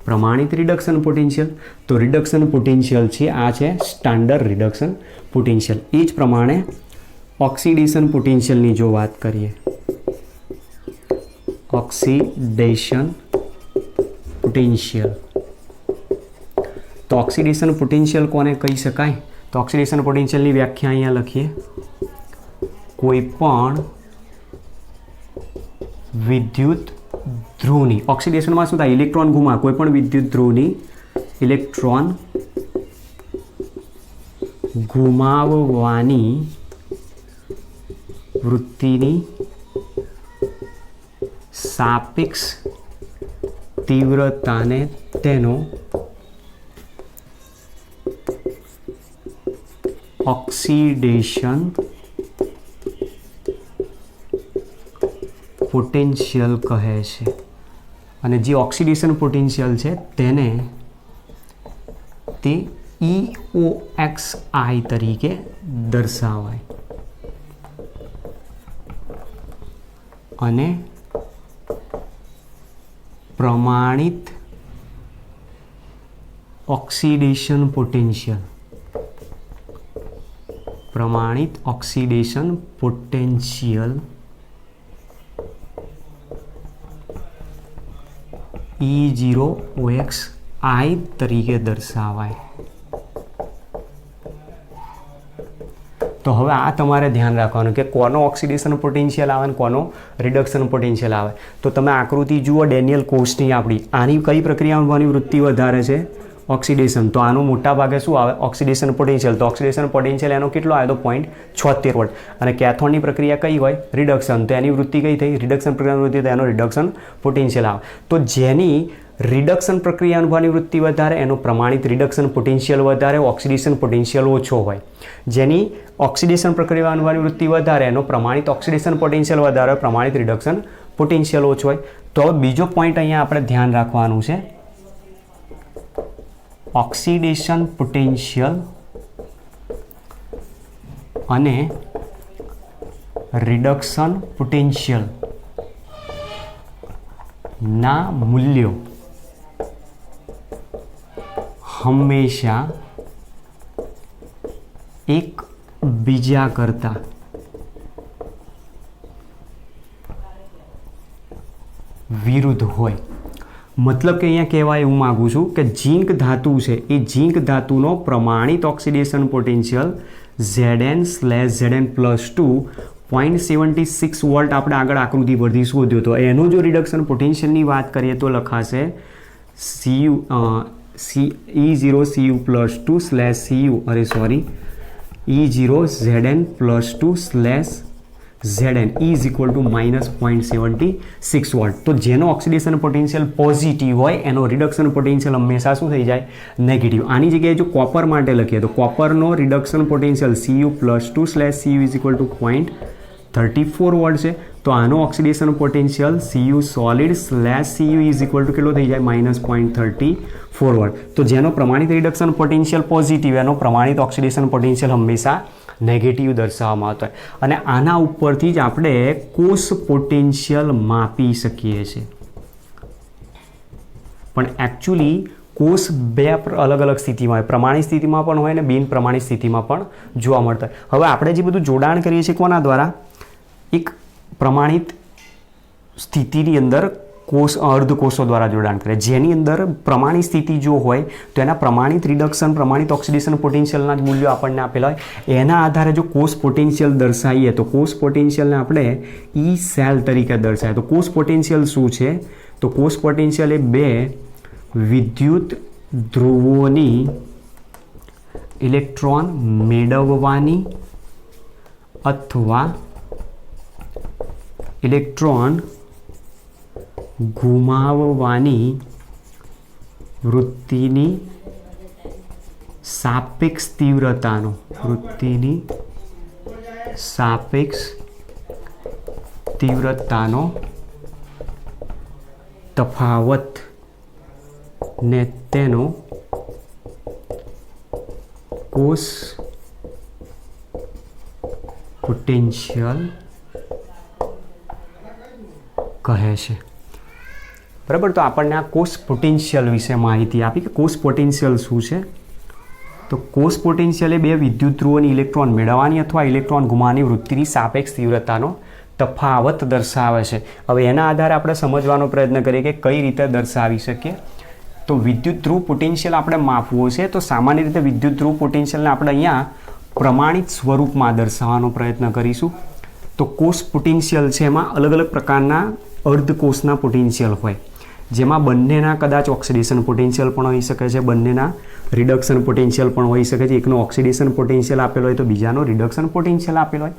પ્રમાણિત રિડક્શન પોટેન્શિયલ. તો રિડક્શન પોટેન્શિયલ છે આ છે સ્ટાન્ડર્ડ રિડક્શન પોટેન્શિયલ. એ જ પ્રમાણે ઓક્સિડેશન પોટેન્શિયલની જો વાત કરીએ, ઓક્સિડેશન પોટેન્શિયલ. તો ઓક્સિડેશન પોટેન્શિયલ કોને કહી શકાય? તો ઓક્સિડેશન પોટેન્શિયલની વ્યાખ્યા અહીંયા લખીએ. કોઈ પણ વિદ્યુત ધ્રુવની, ઓક્સિડેશનમાં શું થાય? ઇલેક્ટ્રોન ગુમાવે. કોઈ પણ વિદ્યુત ધ્રુવની ઇલેક્ટ્રોન ગુમાવવાની વૃત્તિની સાપેક્ષ તીવ્રતાને તેનો ઓક્સિડેશન પોટેન્શિયલ કહે છે. અને જે ઓક્સિડેશન પોટેન્શિયલ છે તેને તે EOXI તરીકે દર્શાવાય. અને પ્રમાણિત ઓક્સિડેશન પોટેન્શિયલ, પ્રમાણિત ઓક્સિડેશન પોટેન્શિયલ E0OXI તરીકે દર્શાવાય. તો હવે આ તમારે ધ્યાન રાખવાનું કે કોનો ઓક્સિડેશન પોટેન્શિયલ આવે અને કોનો રિડક્શન પોટેન્શિયલ આવે. તો તમે આકૃતિ જુઓ ડેનિયલ કોષની આપણી, આની કઈ પ્રક્રિયાની વૃત્તિ વધારે છે? ઓક્સિડેશન. તો આનો મોટા ભાગે શું આવે? Oxidation potential. તો ઓક્સિડેશન પોટેન્શિયલ એનો કેટલો આવે? તો 0.76 વોલ્ટ. અને કેથોડની પ્રક્રિયા કઈ હોય? રિડક્શન. તો એની વૃત્તિ કઈ થઈ? રિડક્શન પ્રક્રિયાની વૃત્તિ, તો એનો રિડક્શન પોટેન્શિયલ આવે. તો જેની રિડક્શન પ્રક્રિયા અનુભવની વૃત્તિ વધારે એનો પ્રમાણિત રિડક્શન પોટેન્શિયલ વધારે, ઓક્સિડેશન પોટેન્શિયલ ઓછો હોય. જેની ઓક્સિડેશન પ્રક્રિયા અનુભવની વૃત્તિ વધારે એનો પ્રમાણિત ઓક્સિડેશન પોટેન્શિયલ વધારે, પ્રમાણિત રિડક્શન પોટેન્શિયલ ઓછો હોય. તો હવે બીજો પોઈન્ટ અહીંયા આપણે ધ્યાન રાખવાનું છે. ઓક્સિડેશન પોટેન્શિયલ અને રિડક્શન પોટેન્શિયલ ના મૂલ્યો હંમેશા એકબીજા કરતાં વિરુદ્ધ હોય. મતલબ કે અહીંયા કહેવા એવું માગું છું કે ઝીંક ધાતુ છે, એ ઝીંક ધાતુનો પ્રમાણિત ઓક્સિડેશન પોટેન્શિયલ Zn/Zn+2 0.76 વોલ્ટ આપણે આગળ આકૃતિ પરથી શોધ્યો હતો. એનું જો રિડક્શન પોટેન્શિયલની વાત કરીએ તો લખાશે E0Zn+2/Zn is equal to -0.76 volt. તો જેનો ઓક્સિડેશન પોટેન્શિયલ પોઝિટિવ હોય એનો રિડક્શન પોટેન્શિયલ હંમેશા શું થઈ જાય? નેગેટિવ. આની જગ્યાએ જો કોપર માટે લખીએ તો કોપરનો reduction potential Cu+2/Cu is equal to 0.34 volt છે. તો આનો oxidation potential Cu solid/Cu is equal to કેટલો થઈ જાય? -0.34 વોલ્ટ. તો જેનો પ્રમાણિત રિડક્શન પોટેન્શિયલ પોઝિટિવ એનો પ્રમાણિત ઓક્સિડેશન પોટેન્શિયલ હંમેશા નેગેટિવ દર્શાવવામાં આવતો હોય. અને આના ઉપરથી જ આપણે કોષ પોટેન્શિયલ માપી શકીએ છીએ. પણ એકચ્યુઅલી કોષ બે અલગ અલગ સ્થિતિમાં હોય, પ્રમાણિત સ્થિતિમાં પણ હોય અને બિન પ્રમાણિત સ્થિતિમાં પણ જોવા મળતા હોય. હવે આપણે જે બધું જોડાણ કરીએ છીએ કોના દ્વારા? એક પ્રમાણિત સ્થિતિની અંદર કોષ અર્ધકોષો દ્વારા જોડાણ કરે, જેની અંદર પ્રમાણિત સ્થિતિ જો હોય તો એના પ્રમાણિત રિડક્શન, પ્રમાણિત ઓક્સિડેશન પોટેન્શિયલના જ મૂલ્યો આપણને આપેલા હોય. એના આધારે જો કોષ પોટેન્શિયલ દર્શાવીએ તો કોષ પોટેન્શિયલને આપણે ઈ સેલ તરીકે દર્શાવીએ. તો કોષ પોટેન્શિયલ શું છે? તો કોષ પોટેન્શિયલ એ બે વિદ્યુત ધ્રુવોની ઇલેક્ટ્રોન મેળવવાની અથવા ઇલેક્ટ્રોન ગુમાવવાની વૃત્તિની સાપેક્ષ તીવ્રતાનો તફાવત ને તેનો કોષ પોટેન્શિયલ કહે છે. બરાબર. તો આપણને આ કોષ પોટેન્શિયલ વિશે માહિતી આપી કે કોષ પોટેન્શિયલ શું છે. તો કોષ પોટેન્શિયલ એ બે વિદ્યુત ધ્રુવોની ઇલેક્ટ્રોન મેળવવાની અથવા ઇલેક્ટ્રોન ગુમાવવાની વૃત્તિની સાપેક્ષ તીવ્રતાનો તફાવત દર્શાવે છે. હવે એના આધારે આપણે સમજવાનો પ્રયત્ન કરીએ કે કઈ રીતે દર્શાવી શકીએ. તો વિદ્યુત ધ્રુવ પોટેન્શિયલ આપણે માપવું છે તો સામાન્ય રીતે વિદ્યુત ધ્રુવ પોટેન્શિયલને આપણે અહીંયા પ્રમાણિત સ્વરૂપમાં દર્શાવવાનો પ્રયત્ન કરીશું. તો કોષ પોટેન્શિયલ છે એમાં અલગ અલગ પ્રકારના અર્ધકોષના પોટેન્શિયલ હોય, જેમાં બંનેના કદાચ ઓક્સિડેશન પોટેન્શિયલ પણ હોઈ શકે છે, બંનેના રિડક્શન પોટેન્શિયલ પણ હોઈ શકે છે. એકનો ઓક્સિડેશન પોટેન્શિયલ આપેલો હોય તો બીજાનો રિડક્શન પોટેન્શિયલ આપેલો હોય.